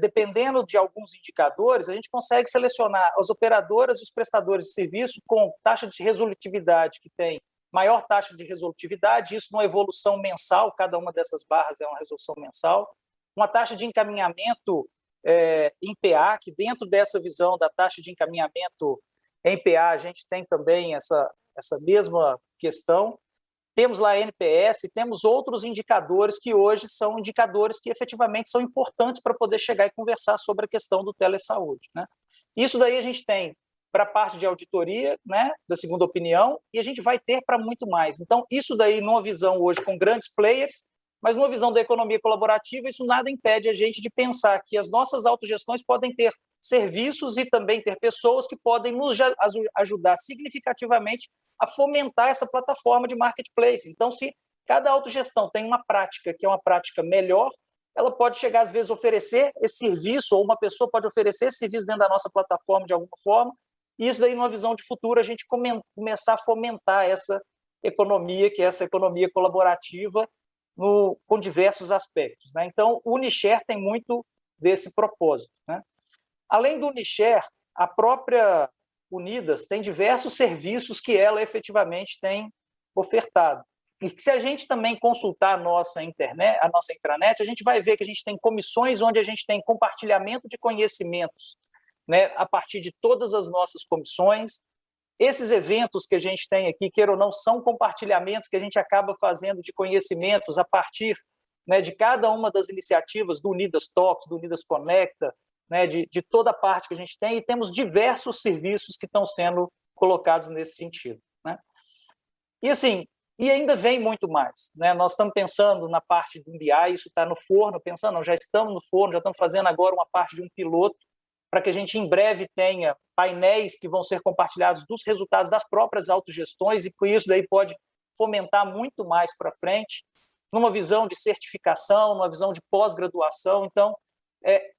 dependendo de alguns indicadores, a gente consegue selecionar as operadoras e os prestadores de serviço com taxa de resolutividade que tem maior taxa de resolutividade, isso numa evolução mensal, cada uma dessas barras é uma resolução mensal, uma taxa de encaminhamento em PA, que dentro dessa visão da taxa de encaminhamento em PA, a gente tem também essa mesma questão. Temos lá a NPS, temos outros indicadores que hoje são indicadores que efetivamente são importantes para poder chegar e conversar sobre a questão do telesaúde, né? Isso daí a gente tem para a parte de auditoria, né, da segunda opinião, e a gente vai ter para muito mais. Então, isso daí numa visão hoje com grandes players, mas numa visão da economia colaborativa, isso nada impede a gente de pensar que as nossas autogestões podem ter serviços e também ter pessoas que podem nos ajudar significativamente a fomentar essa plataforma de marketplace. Então, se cada autogestão tem uma prática que é uma prática melhor, ela pode chegar, às vezes, a oferecer esse serviço, ou uma pessoa pode oferecer esse serviço dentro da nossa plataforma de alguma forma, e isso daí, numa visão de futuro, a gente começar a fomentar essa economia, que é essa economia colaborativa, com diversos aspectos, né? Então, o Unishare tem muito desse propósito, né? Além do Unishare, a própria Unidas tem diversos serviços que ela efetivamente tem ofertado. E que, se a gente também consultar a nossa intranet, a gente vai ver que a gente tem comissões onde a gente tem compartilhamento de conhecimentos, né, a partir de todas as nossas comissões. Esses eventos que a gente tem aqui, queira ou não, são compartilhamentos que a gente acaba fazendo de conhecimentos a partir, né, de cada uma das iniciativas do Unidas Talks, do Unidas Conecta, né, de toda a parte que a gente tem, e temos diversos serviços que estão sendo colocados nesse sentido, né? E assim, e ainda vem muito mais, né? Nós estamos pensando na parte do BI, isso está no forno, não, já estamos no forno, já estamos fazendo agora uma parte de um piloto, para que a gente em breve tenha painéis que vão ser compartilhados dos resultados das próprias autogestões, e com isso daí pode fomentar muito mais para frente, numa visão de certificação, numa visão de pós-graduação. Então,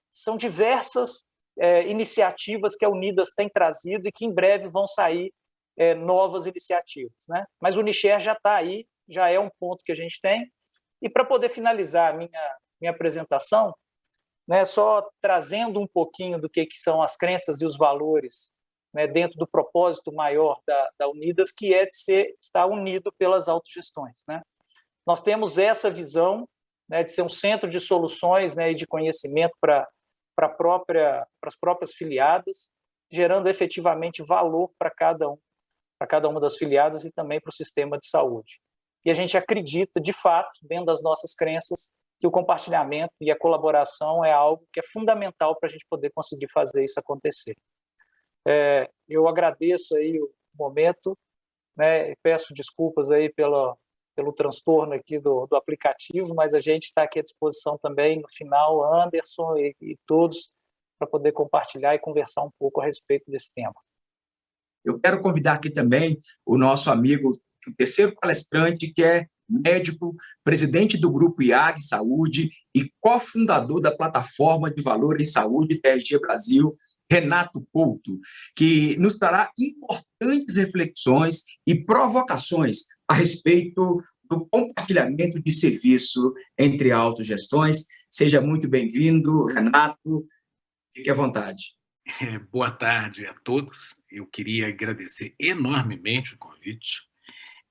são diversas iniciativas que a Unidas tem trazido e que em breve vão sair novas iniciativas, né? Mas o Unishare já está aí, já é um ponto que a gente tem. E para poder finalizar a minha apresentação, né, só trazendo um pouquinho do que são as crenças e os valores, né, dentro do propósito maior da Unidas, que é de estar unido pelas autogestões, né? Nós temos essa visão, né, de ser um centro de soluções, né, e de conhecimento para as próprias filiadas, gerando efetivamente valor para cada uma das filiadas e também para o sistema de saúde. E a gente acredita, de fato, dentro das nossas crenças, que o compartilhamento e a colaboração é algo que é fundamental para a gente poder conseguir fazer isso acontecer. Eu agradeço aí o momento, né, peço desculpas aí pelo transtorno aqui do aplicativo, mas a gente está aqui à disposição também no final, Anderson e todos, para poder compartilhar e conversar um pouco a respeito desse tema. Eu quero convidar aqui também o nosso amigo, o terceiro palestrante, que é médico, presidente do Grupo IAG Saúde e cofundador da Plataforma de Valores em Saúde TRG Brasil, Renato Couto, que nos trará importantes reflexões e provocações a respeito do compartilhamento de serviço entre autogestões. Seja muito bem-vindo, Renato, fique à vontade. Boa tarde a todos. Eu queria agradecer enormemente o convite.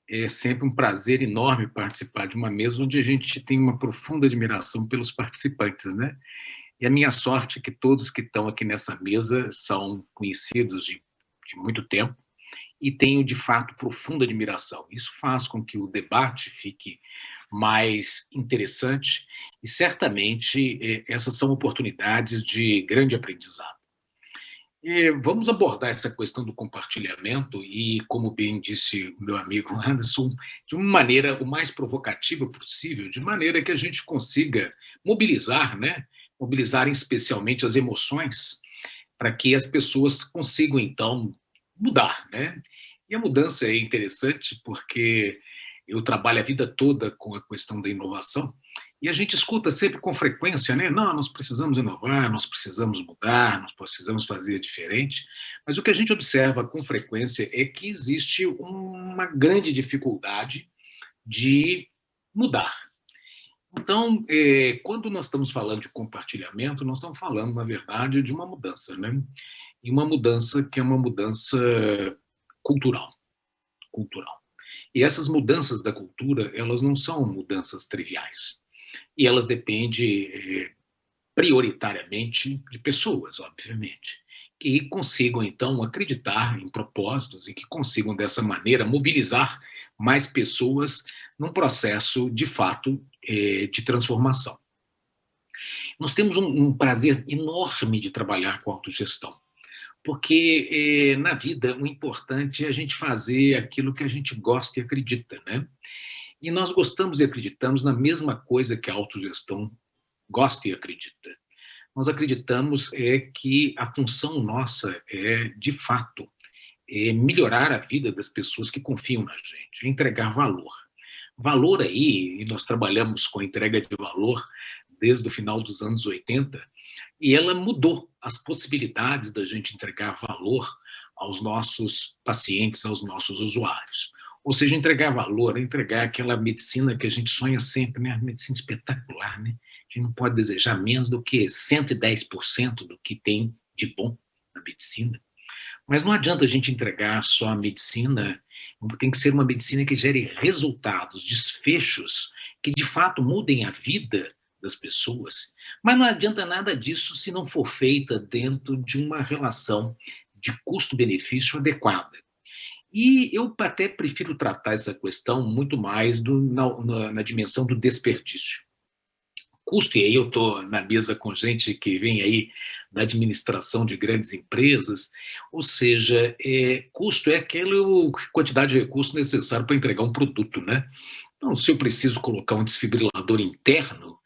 É sempre um prazer enorme participar de uma mesa onde a gente tem uma profunda admiração pelos participantes, né? E a minha sorte é que todos que estão aqui nessa mesa são conhecidos de muito tempo e tenho, de fato, profunda admiração. Isso faz com que o debate fique mais interessante e, certamente, essas são oportunidades de grande aprendizado. Vamos abordar essa questão do compartilhamento e, como bem disse o meu amigo Anderson, de uma maneira o mais provocativa possível, de maneira que a gente consiga mobilizar, né? Mobilizar especialmente as emoções, para que as pessoas consigam, então, mudar, né? E a mudança é interessante porque eu trabalho a vida toda com a questão da inovação, e a gente escuta sempre com frequência, né? Não, nós precisamos inovar, nós precisamos mudar, nós precisamos fazer diferente. Mas o que a gente observa com frequência é que existe uma grande dificuldade de mudar. Então, quando nós estamos falando de compartilhamento, nós estamos falando, na verdade, de uma mudança, né? E uma mudança que é uma mudança cultural. E essas mudanças da cultura, elas não são mudanças triviais. E elas dependem prioritariamente de pessoas, obviamente, que consigam, então, acreditar em propósitos e que consigam, dessa maneira, mobilizar mais pessoas num processo, de fato, de transformação. Nós temos um prazer enorme de trabalhar com autogestão, porque na vida o importante é a gente fazer aquilo que a gente gosta e acredita, né? E nós gostamos e acreditamos na mesma coisa que a autogestão gosta e acredita. nós acreditamos que a função nossa é, de fato, melhorar a vida das pessoas que confiam na gente, entregar valor. Valor aí, e nós trabalhamos com entrega de valor desde o final dos anos 80, e ela mudou as possibilidades da gente entregar valor aos nossos pacientes, aos nossos usuários. Ou seja, entregar valor, entregar aquela medicina que a gente sonha sempre, né? A medicina espetacular, né? A gente não pode desejar menos do que 110% do que tem de bom na medicina. Mas não adianta a gente entregar só a medicina, tem que ser uma medicina que gere resultados, desfechos, que de fato mudem a vida das pessoas. Mas não adianta nada disso se não for feita dentro de uma relação de custo-benefício adequada. E eu até prefiro tratar essa questão muito mais na dimensão do desperdício. Custo, e aí eu estou na mesa com gente que vem aí da administração de grandes empresas, ou seja, custo é aquela quantidade de recursos necessário para entregar um produto, né? Então, se eu preciso colocar um desfibrilador interno,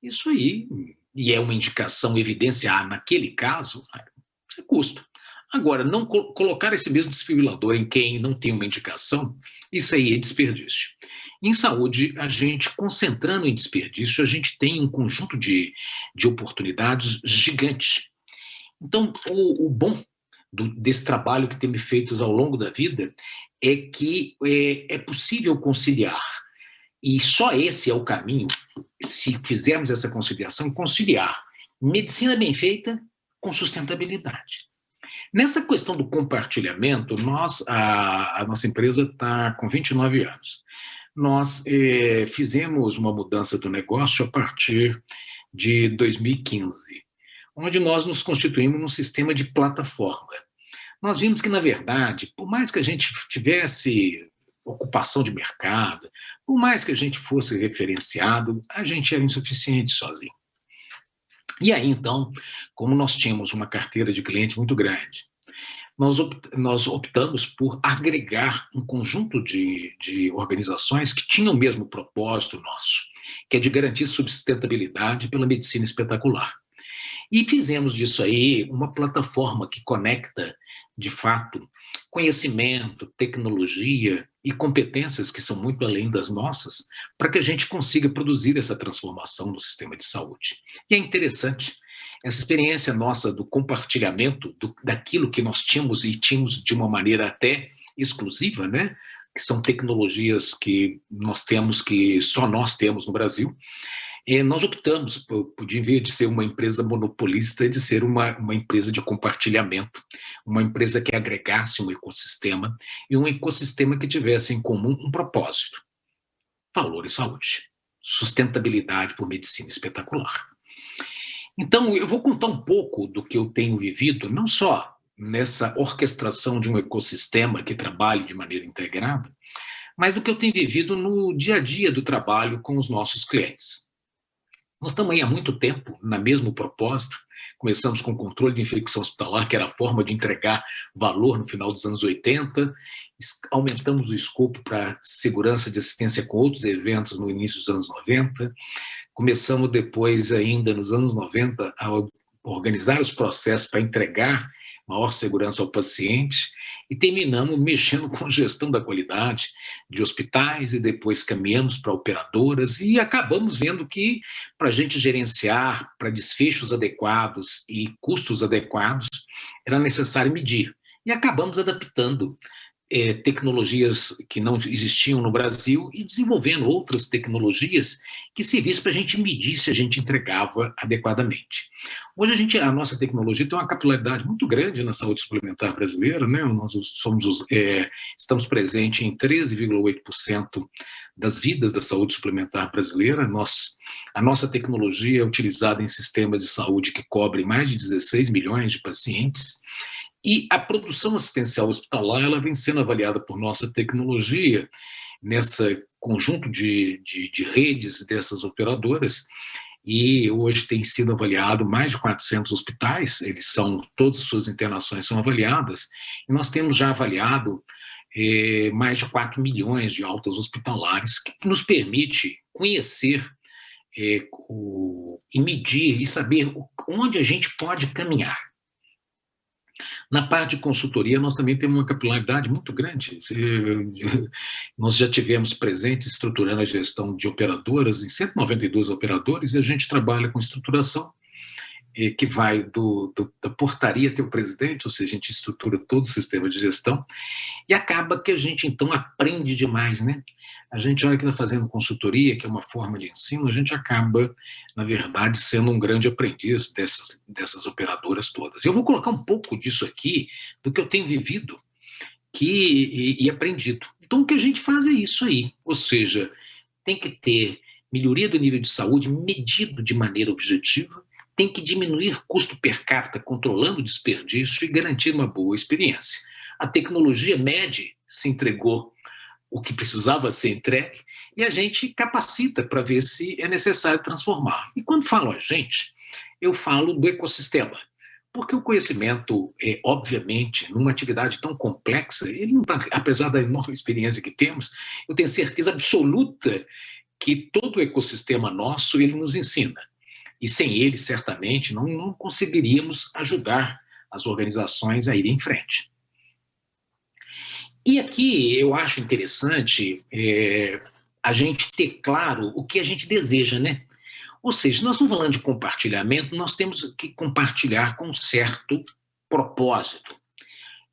isso aí, e é uma indicação, evidência, naquele caso, isso é custo. Agora, não colocar esse mesmo desfibrilador em quem não tem uma indicação, isso aí é desperdício. Em saúde, a gente, concentrando em desperdício, a gente tem um conjunto de oportunidades gigantes. Então, o bom desse trabalho que temos feito ao longo da vida é que é possível conciliar, e só esse é o caminho, se fizermos essa conciliação, conciliar medicina bem feita com sustentabilidade. Nessa questão do compartilhamento, a nossa empresa está com 29 anos. Nós fizemos uma mudança do negócio a partir de 2015, onde nós nos constituímos num sistema de plataforma. Nós vimos que, na verdade, por mais que a gente tivesse ocupação de mercado, por mais que a gente fosse referenciado, a gente era insuficiente sozinho. E aí, então, como nós tínhamos uma carteira de cliente muito grande, nós optamos por agregar um conjunto de organizações que tinham o mesmo propósito nosso, que é de garantir sustentabilidade pela medicina espetacular. E fizemos disso aí uma plataforma que conecta, de fato, conhecimento, tecnologia e competências que são muito além das nossas, para que a gente consiga produzir essa transformação no sistema de saúde. E é interessante, essa experiência nossa do compartilhamento daquilo que nós tínhamos e tínhamos de uma maneira até exclusiva, né? Que são tecnologias que nós temos, que só nós temos no Brasil. Nós optamos, em vez de ser uma empresa monopolista, de ser uma empresa de compartilhamento, uma empresa que agregasse um ecossistema, e um ecossistema que tivesse em comum um propósito: valor e saúde, sustentabilidade por medicina espetacular. Então, eu vou contar um pouco do que eu tenho vivido, não só nessa orquestração de um ecossistema que trabalhe de maneira integrada, mas do que eu tenho vivido no dia a dia do trabalho com os nossos clientes. Nós estamos aí há muito tempo na mesmo propósito. Começamos com o controle de infecção hospitalar, que era a forma de entregar valor no final dos anos 80, aumentamos o escopo para segurança de assistência com outros eventos no início dos anos 90, começamos depois, ainda nos anos 90, a organizar os processos para entregar maior segurança ao paciente, e terminamos mexendo com gestão da qualidade de hospitais, e depois caminhamos para operadoras, e acabamos vendo que, para a gente gerenciar, para desfechos adequados e custos adequados, era necessário medir. E acabamos adaptando tecnologias que não existiam no Brasil e desenvolvendo outras tecnologias que servissem para a gente medir se a gente entregava adequadamente. Hoje a nossa tecnologia tem uma capilaridade muito grande na saúde suplementar brasileira, né? Nós estamos presentes em 13,8% das vidas da saúde suplementar brasileira. A nossa tecnologia é utilizada em sistemas de saúde que cobrem mais de 16 milhões de pacientes. E a produção assistencial hospitalar, ela vem sendo avaliada por nossa tecnologia nesse conjunto de redes dessas operadoras, e hoje tem sido avaliado mais de 400 hospitais, todas as suas internações são avaliadas, e nós temos já avaliado mais de 4 milhões de altas hospitalares, que nos permite conhecer e medir e saber onde a gente pode caminhar. Na parte de consultoria, nós também temos uma capilaridade muito grande. Nós já tivemos presentes estruturando a gestão de operadoras, em 192 operadores, e a gente trabalha com estruturação, que vai da portaria até o presidente, ou seja, a gente estrutura todo o sistema de gestão, e acaba que a gente, então, aprende demais, né? A gente, olha que está fazendo consultoria, que é uma forma de ensino, a gente acaba, na verdade, sendo um grande aprendiz dessas operadoras todas. Eu vou colocar um pouco disso aqui, do que eu tenho vivido e aprendido. Então, o que a gente faz é isso aí, ou seja, tem que ter melhoria do nível de saúde medido de maneira objetiva, tem que diminuir custo per capita, controlando o desperdício e garantir uma boa experiência. A tecnologia mede se entregou o que precisava ser entregue e a gente capacita para ver se é necessário transformar. E quando falo a gente, eu falo do ecossistema, porque o conhecimento, obviamente, numa atividade tão complexa, ele não tá, apesar da enorme experiência que temos, eu tenho certeza absoluta que todo o ecossistema nosso, ele nos ensina. E sem ele, certamente, não conseguiríamos ajudar as organizações a irem em frente. E aqui eu acho interessante a gente ter claro o que a gente deseja, né? Ou seja, nós estamos falando de compartilhamento, nós temos que compartilhar com um certo propósito.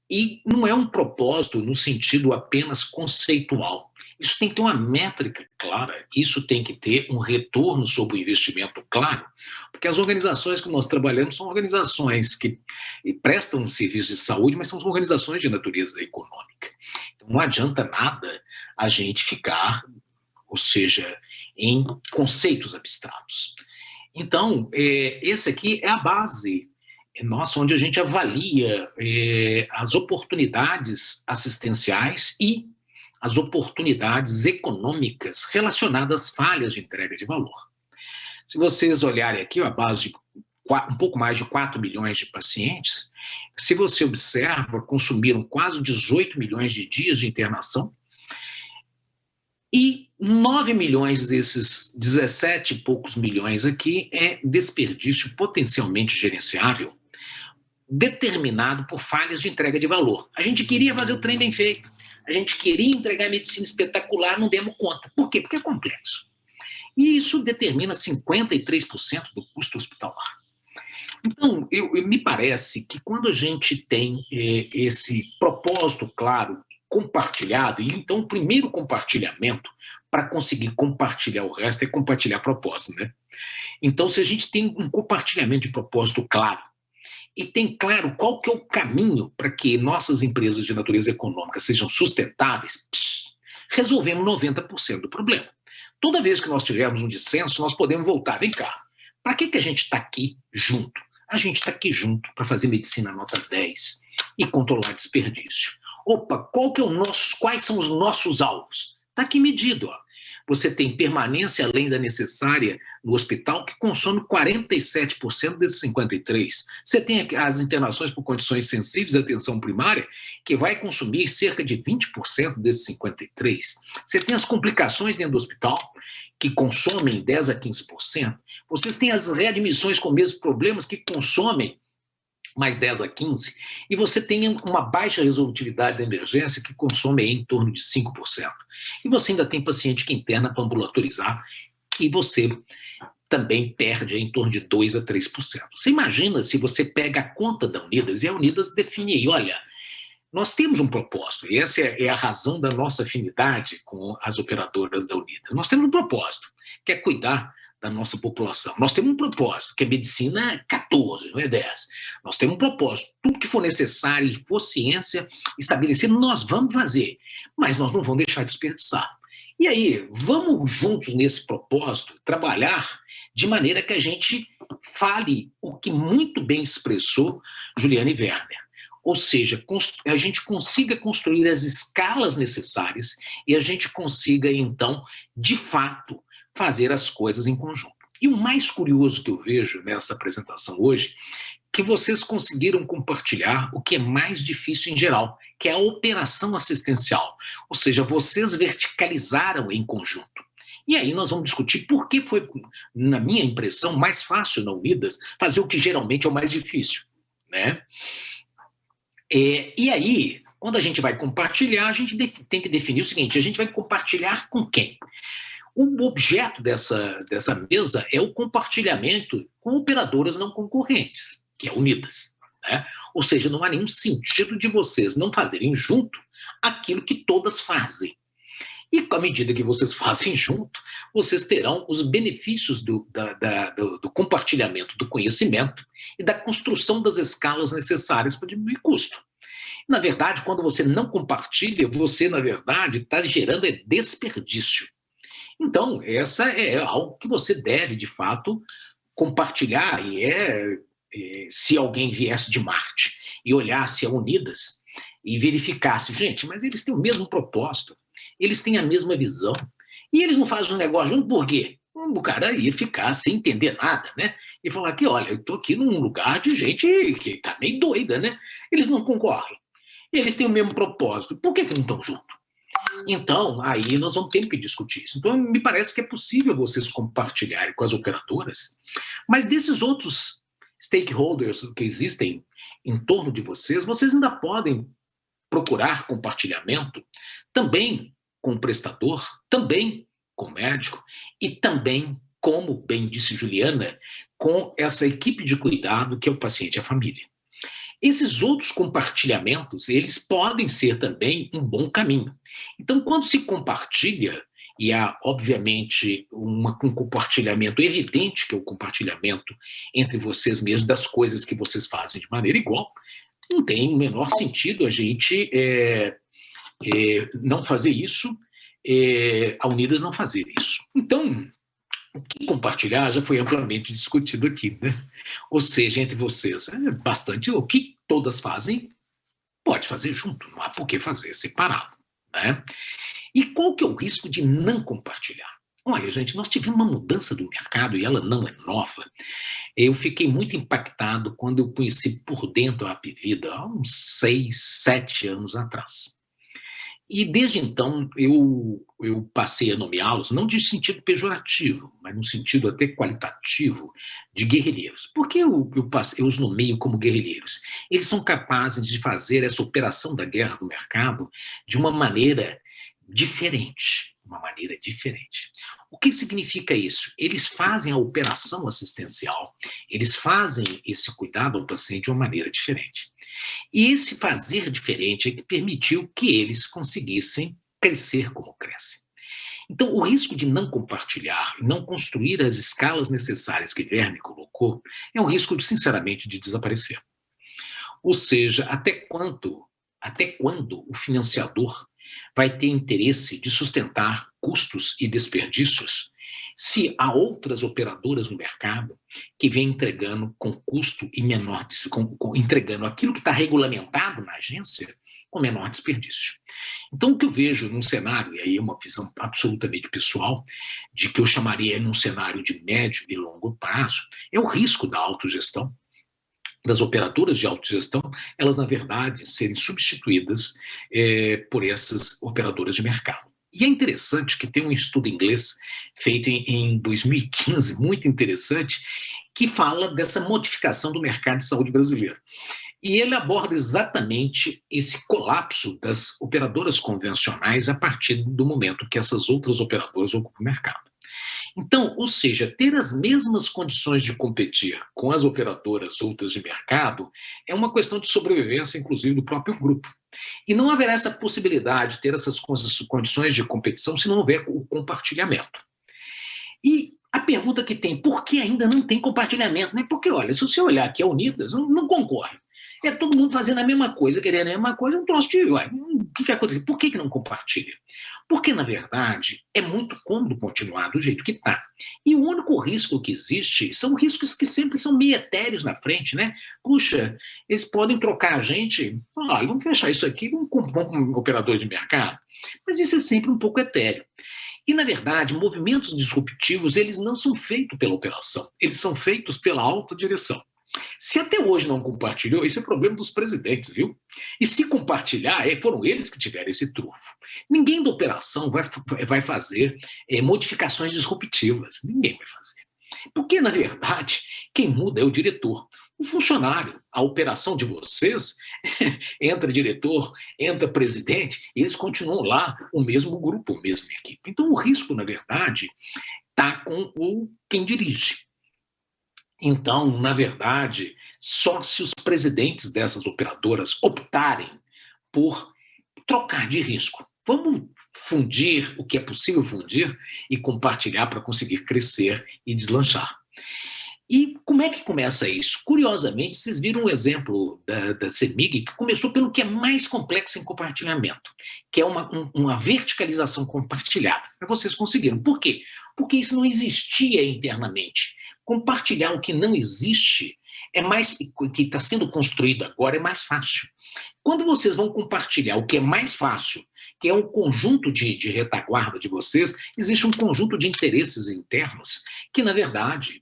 E não é um propósito no sentido apenas conceitual. Isso tem que ter uma métrica clara, isso tem que ter um retorno sobre o investimento claro, porque as organizações que nós trabalhamos são organizações que prestam um serviço de saúde, mas são organizações de natureza econômica. Então não adianta nada a gente ficar, ou seja, em conceitos abstratos. Então, esse aqui é a base nossa, onde a gente avalia as oportunidades assistenciais e as oportunidades econômicas relacionadas às falhas de entrega de valor. Se vocês olharem aqui, a base de um pouco mais de 4 milhões de pacientes, se você observa, consumiram quase 18 milhões de dias de internação e 9 milhões desses 17 e poucos milhões aqui é desperdício potencialmente gerenciável, determinado por falhas de entrega de valor. A gente queria fazer o trem bem feito, a gente queria entregar medicina espetacular, não demos conta. Por quê? Porque é complexo. E isso determina 53% do custo hospitalar. Então, me parece que quando a gente tem esse propósito claro, compartilhado, e então o primeiro compartilhamento para conseguir compartilhar o resto é compartilhar propósito, né? Então, se a gente tem um compartilhamento de propósito claro, e tem claro qual que é o caminho para que nossas empresas de natureza econômica sejam sustentáveis, resolvemos 90% do problema. Toda vez que nós tivermos um dissenso, nós podemos voltar. Vem cá, para que a gente está aqui junto? A gente está aqui junto para fazer medicina nota 10 e controlar desperdício. Opa, quais são os nossos alvos? Está aqui medido, ó. Você tem permanência além da necessária no hospital, que consome 47% desses 53%. Você tem as internações por condições sensíveis à atenção primária, que vai consumir cerca de 20% desses 53%. Você tem as complicações dentro do hospital, que consomem 10% a 15%. Vocês têm as readmissões com mesmos problemas, que consomem mais 10 a 15%, e você tem uma baixa resolutividade da emergência que consome em torno de 5%. E você ainda tem paciente que interna para ambulatorizar, que você também perde em torno de 2 a 3%. Você imagina se você pega a conta da Unidas, e a Unidas define aí, olha, nós temos um propósito, e essa é a razão da nossa afinidade com as operadoras da Unidas. Nós temos um propósito, que é cuidar da nossa população. Nós temos um propósito, que é medicina 14, não é 10. Nós temos um propósito. Tudo que for necessário e for ciência estabelecida, nós vamos fazer. Mas nós não vamos deixar de desperdiçar. E aí, vamos juntos nesse propósito trabalhar de maneira que a gente fale o que muito bem expressou Juliane Werner. Ou seja, a gente consiga construir as escalas necessárias e a gente consiga, então, de fato, fazer as coisas em conjunto. E o mais curioso que eu vejo nessa apresentação hoje, que vocês conseguiram compartilhar o que é mais difícil em geral, que é a operação assistencial. Ou seja, vocês verticalizaram em conjunto. E aí nós vamos discutir por que foi, na minha impressão, mais fácil na Unidas fazer o que geralmente é o mais difícil, né? E aí, quando a gente vai compartilhar, a gente tem que definir o seguinte: a gente vai compartilhar com quem? O objeto dessa mesa é o compartilhamento com operadoras não concorrentes, que é Unidas, né? Ou seja, não há nenhum sentido de vocês não fazerem junto aquilo que todas fazem. E à medida que vocês fazem junto, vocês terão os benefícios do compartilhamento do conhecimento e da construção das escalas necessárias para diminuir custo. Na verdade, quando você não compartilha, você, na verdade, está gerando desperdício. Então, essa é algo que você deve, de fato, compartilhar. Se alguém viesse de Marte e olhasse a Unidas e verificasse, gente, mas eles têm o mesmo propósito, eles têm a mesma visão, e eles não fazem um negócio junto por quê? O cara ia ficar sem entender nada, né? E falar que, olha, eu estou aqui num lugar de gente que está meio doida, né? Eles não concorrem. Eles têm o mesmo propósito. Por que não estão juntos? Então, aí nós vamos ter que discutir isso. Então, me parece que é possível vocês compartilharem com as operadoras, mas desses outros stakeholders que existem em torno de vocês ainda podem procurar compartilhamento também com o prestador, também com o médico e também, como bem disse Juliana, com essa equipe de cuidado que é o paciente e a família. Esses outros compartilhamentos, eles podem ser também um bom caminho. Então, quando se compartilha, e há, obviamente, um compartilhamento evidente, que é o compartilhamento entre vocês mesmos das coisas que vocês fazem de maneira igual, não tem o menor sentido a gente não fazer isso, a Unidas não fazer isso. Então, o que compartilhar já foi amplamente discutido aqui, né? Ou seja, entre vocês, bastante o que todas fazem, pode fazer junto, não há por que fazer separado, né? E qual que é o risco de não compartilhar? Olha, gente, nós tivemos uma mudança do mercado e ela não é nova. Eu fiquei muito impactado quando eu conheci por dentro a Apvida, há uns 6, 7 anos atrás. E desde então eu passei a nomeá-los, não de sentido pejorativo, mas no sentido até qualitativo, de guerrilheiros. Por que eu os nomeio como guerrilheiros? Eles são capazes de fazer essa operação da guerra do mercado de uma maneira diferente. O que significa isso? Eles fazem a operação assistencial, eles fazem esse cuidado ao paciente de uma maneira diferente. E esse fazer diferente é que permitiu que eles conseguissem crescer como crescem. Então, o risco de não compartilhar e não construir as escalas necessárias que Verne colocou é um risco, sinceramente, de desaparecer. Ou seja, até quando o financiador vai ter interesse de sustentar custos e desperdícios se há outras operadoras no mercado que vêm entregando com custo e menor, entregando aquilo que está regulamentado na agência com menor desperdício. Então, o que eu vejo num cenário, e aí é uma visão absolutamente pessoal, de que eu chamaria num cenário de médio e longo prazo, é o risco da autogestão, das operadoras de autogestão, elas, na verdade, serem substituídas por essas operadoras de mercado. E é interessante que tem um estudo inglês feito em 2015, muito interessante, que fala dessa modificação do mercado de saúde brasileiro. E ele aborda exatamente esse colapso das operadoras convencionais a partir do momento que essas outras operadoras ocupam o mercado. Então, ou seja, ter as mesmas condições de competir com as operadoras outras de mercado é uma questão de sobrevivência, inclusive, do próprio grupo. E não haverá essa possibilidade de ter essas condições de competição se não houver o compartilhamento. E a pergunta que tem, por que ainda não tem compartilhamento? Né? Porque, olha, se você olhar aqui a Unidas, não concorre. É todo mundo fazendo a mesma coisa, querendo a mesma coisa, um troço de... Ué, o que acontece? Por que não compartilha? Porque, na verdade, é muito cômodo continuar do jeito que está. E o único risco que existe são riscos que sempre são meio etéreos na frente, né? Puxa, eles podem trocar a gente, olha, vamos fechar isso aqui, vamos comprar um operador de mercado. Mas isso é sempre um pouco etéreo. E, na verdade, movimentos disruptivos, eles não são feitos pela operação, eles são feitos pela alta direção. Se até hoje não compartilhou, esse é problema dos presidentes, viu? E se compartilhar, foram eles que tiveram esse trunfo. Ninguém da operação vai fazer modificações disruptivas. Ninguém vai fazer. Porque, na verdade, quem muda é o diretor, o funcionário. A operação de vocês, entra diretor, entra presidente, eles continuam lá, o mesmo grupo, a mesma equipe. Então, o risco, na verdade, está com quem dirige. Então, na verdade, só se os presidentes dessas operadoras optarem por trocar de risco. Vamos fundir o que é possível fundir e compartilhar para conseguir crescer e deslanchar. E como é que começa isso? Curiosamente, vocês viram um exemplo da CEMIG que começou pelo que é mais complexo em compartilhamento, que é uma verticalização compartilhada. Mas vocês conseguiram. Por quê? Porque isso não existia internamente. Compartilhar o que não existe que está sendo construído agora é mais fácil. Quando vocês vão compartilhar o que é mais fácil, que é um conjunto de retaguarda de vocês, existe um conjunto de interesses internos que, na verdade,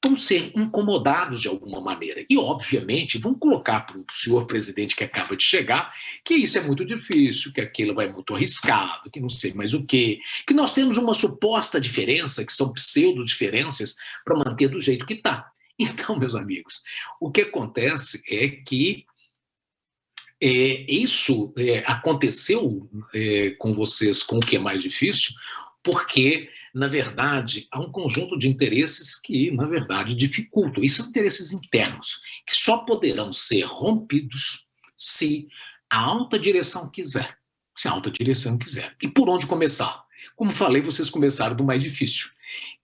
vão ser incomodados de alguma maneira. E, obviamente, vão colocar para o senhor presidente que acaba de chegar que isso é muito difícil, que aquilo vai muito arriscado, que não sei mais o quê, que nós temos uma suposta diferença, que são pseudo-diferenças, para manter do jeito que está. Então, meus amigos, o que acontece é que isso aconteceu com vocês com o que é mais difícil, porque, na verdade, há um conjunto de interesses que, na verdade, dificultam. E são interesses internos, que só poderão ser rompidos se a alta direção quiser. Se a alta direção quiser. E por onde começar? Como falei, vocês começaram do mais difícil.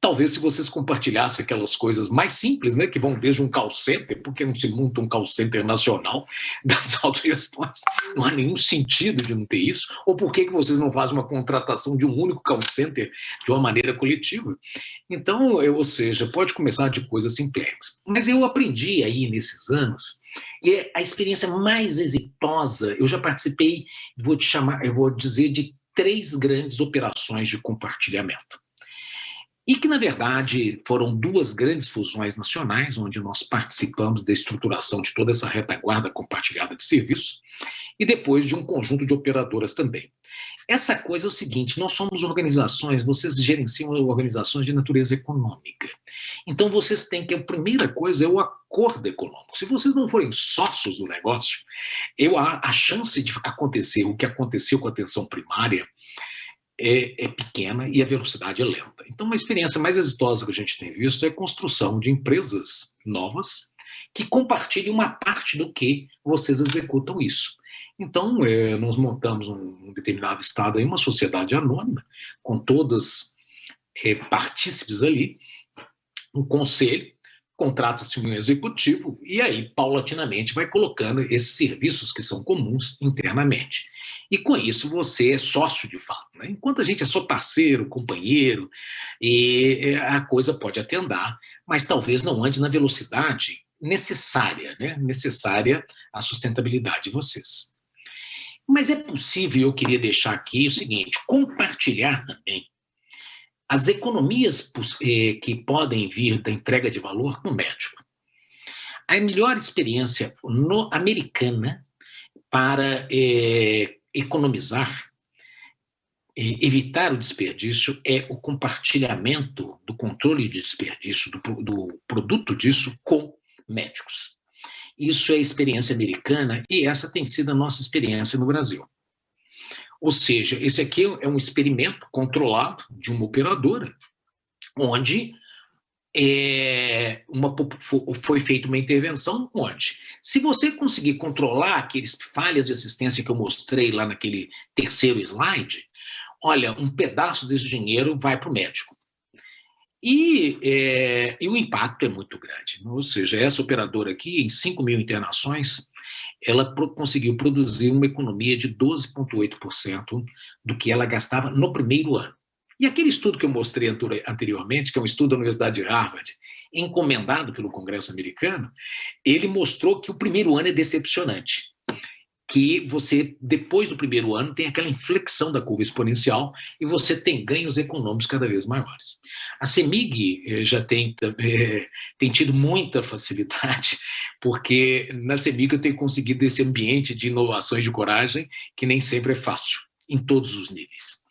Talvez se vocês compartilhassem aquelas coisas mais simples, né, que vão desde um call center, porque não se monta um call center nacional das autogestões? Não há nenhum sentido de não ter isso. Ou por que vocês não fazem uma contratação de um único call center de uma maneira coletiva? Então, ou seja, pode começar de coisas simples. Mas eu aprendi aí nesses anos, e a experiência mais exitosa, eu já participei, eu vou dizer, de 3 grandes operações de compartilhamento. E que, na verdade, foram 2 grandes fusões nacionais, onde nós participamos da estruturação de toda essa retaguarda compartilhada de serviços, e depois de um conjunto de operadoras também. Essa coisa é o seguinte, nós somos organizações, vocês gerenciam organizações de natureza econômica. Então, vocês têm que, a primeira coisa é o acordo econômico. Se vocês não forem sócios do negócio, a chance de acontecer o que aconteceu com a atenção primária é pequena e a velocidade é lenta. Então, uma experiência mais exitosa que a gente tem visto é a construção de empresas novas que compartilhem uma parte do que vocês executam isso. Então, nós montamos um determinado estado aí, uma sociedade anônima, com todas partícipes ali, um conselho, contrata-se um executivo e aí, paulatinamente, vai colocando esses serviços que são comuns internamente. E com isso você é sócio de fato, né? Enquanto a gente é só parceiro, companheiro, e a coisa pode até andar, mas talvez não ande na velocidade necessária, né? Necessária à sustentabilidade de vocês. Mas é possível, eu queria deixar aqui o seguinte, compartilhar também as economias que podem vir da entrega de valor no médico. A melhor experiência americana para economizar, evitar o desperdício, é o compartilhamento do controle de desperdício, do produto disso com médicos. Isso é a experiência americana e essa tem sido a nossa experiência no Brasil. Ou seja, esse aqui é um experimento controlado de uma operadora, onde foi feita uma intervenção onde, se você conseguir controlar aqueles falhas de assistência que eu mostrei lá naquele terceiro slide, olha, um pedaço desse dinheiro vai para o médico. E o impacto é muito grande. Ou seja, essa operadora aqui, em 5.000 internações, ela conseguiu produzir uma economia de 12,8% do que ela gastava no primeiro ano. E aquele estudo que eu mostrei anteriormente, que é um estudo da Universidade de Harvard, encomendado pelo Congresso americano, ele mostrou que o primeiro ano é decepcionante. que você, depois do primeiro ano, tem aquela inflexão da curva exponencial e você tem ganhos econômicos cada vez maiores. A CEMIG já tem tido muita facilidade, porque na CEMIG eu tenho conseguido esse ambiente de inovação e de coragem, que nem sempre é fácil, em todos os níveis.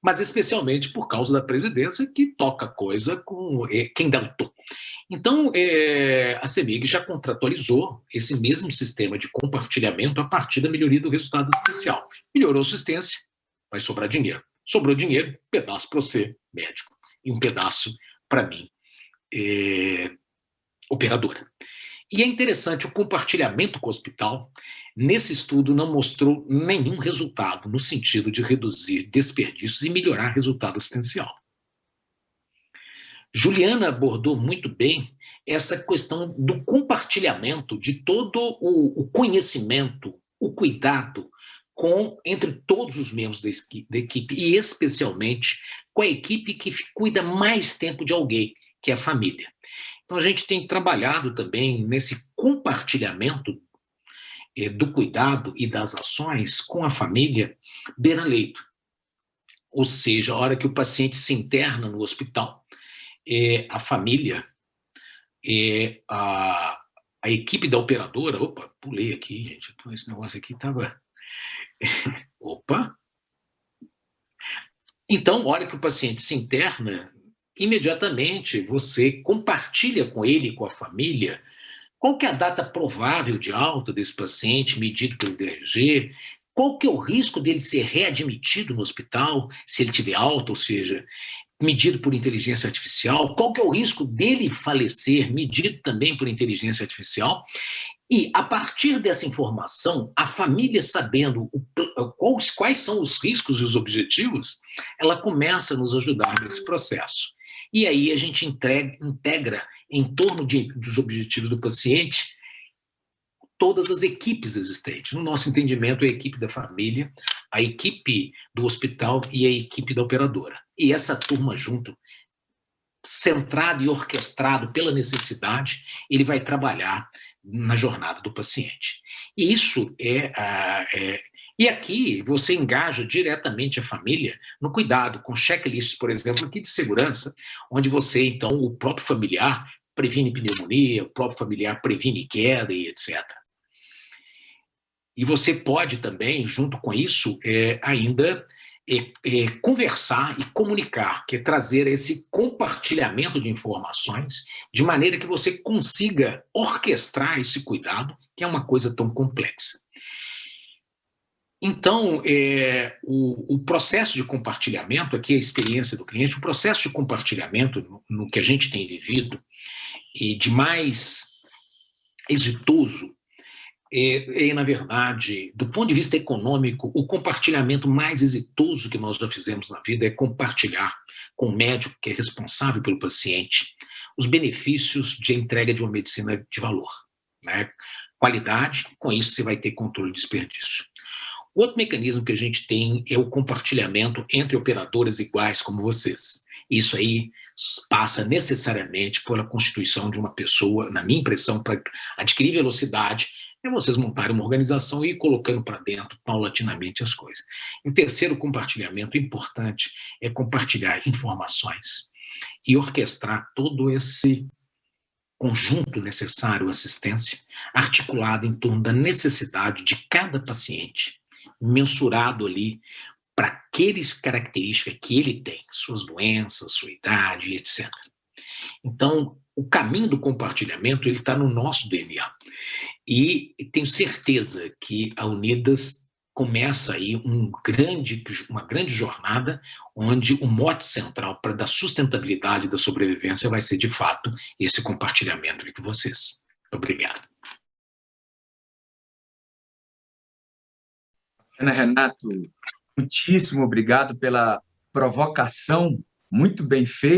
Mas especialmente por causa da presidência, que toca coisa com quem dá o tom. Então, a CEMIG já contratualizou esse mesmo sistema de compartilhamento a partir da melhoria do resultado assistencial. Melhorou a assistência, vai sobrar dinheiro. Sobrou dinheiro, um pedaço para você, médico, e um pedaço para mim, operadora. E é interessante, o compartilhamento com o hospital, nesse estudo, não mostrou nenhum resultado no sentido de reduzir desperdícios e melhorar resultado assistencial. Juliana abordou muito bem essa questão do compartilhamento de todo o conhecimento, o cuidado entre todos os membros da equipe, e especialmente com a equipe que cuida mais tempo de alguém, que é a família. Então, a gente tem trabalhado também nesse compartilhamento do cuidado e das ações com a família beira-leito. Ou seja, a hora que o paciente se interna no hospital, a família, a equipe da operadora... Opa, pulei aqui, gente. Esse negócio aqui estava... Opa! Então, a hora que o paciente se interna, imediatamente você compartilha com ele e com a família qual que é a data provável de alta desse paciente, medido pelo DRG, qual que é o risco dele ser readmitido no hospital, se ele tiver alta, ou seja, medido por inteligência artificial, qual que é o risco dele falecer, medido também por inteligência artificial. E, a partir dessa informação, a família sabendo quais são os riscos e os objetivos, ela começa a nos ajudar nesse processo. E aí a gente integra em torno dos objetivos do paciente todas as equipes existentes. No nosso entendimento, a equipe da família, a equipe do hospital e a equipe da operadora. E essa turma junto, centrado e orquestrado pela necessidade, ele vai trabalhar na jornada do paciente. E isso E aqui você engaja diretamente a família no cuidado, com checklists, por exemplo, aqui de segurança, onde você, então, o próprio familiar previne pneumonia, o próprio familiar previne queda e etc. E você pode também, junto com isso, ainda conversar e comunicar, que é trazer esse compartilhamento de informações, de maneira que você consiga orquestrar esse cuidado, que é uma coisa tão complexa. Então, o processo de compartilhamento, aqui a experiência do cliente, o processo de compartilhamento no que a gente tem vivido, e de mais exitoso, na verdade, do ponto de vista econômico, o compartilhamento mais exitoso que nós já fizemos na vida é compartilhar com o médico que é responsável pelo paciente os benefícios de entrega de uma medicina de valor, né? Qualidade, com isso você vai ter controle de desperdício. Outro mecanismo que a gente tem é o compartilhamento entre operadores iguais como vocês. Isso aí passa necessariamente pela constituição de uma pessoa, na minha impressão, para adquirir velocidade, é vocês montarem uma organização e ir colocando para dentro paulatinamente as coisas. E o terceiro compartilhamento importante é compartilhar informações e orquestrar todo esse conjunto necessário à assistência, articulado em torno da necessidade de cada paciente, mensurado ali para aquelas características que ele tem, suas doenças, sua idade, etc. Então, o caminho do compartilhamento ele está no nosso DNA. E tenho certeza que a Unidas começa aí uma grande jornada onde o mote central para dar sustentabilidade da sobrevivência vai ser, de fato, esse compartilhamento entre vocês. Obrigado. Ana Renato, muitíssimo obrigado pela provocação muito bem feita.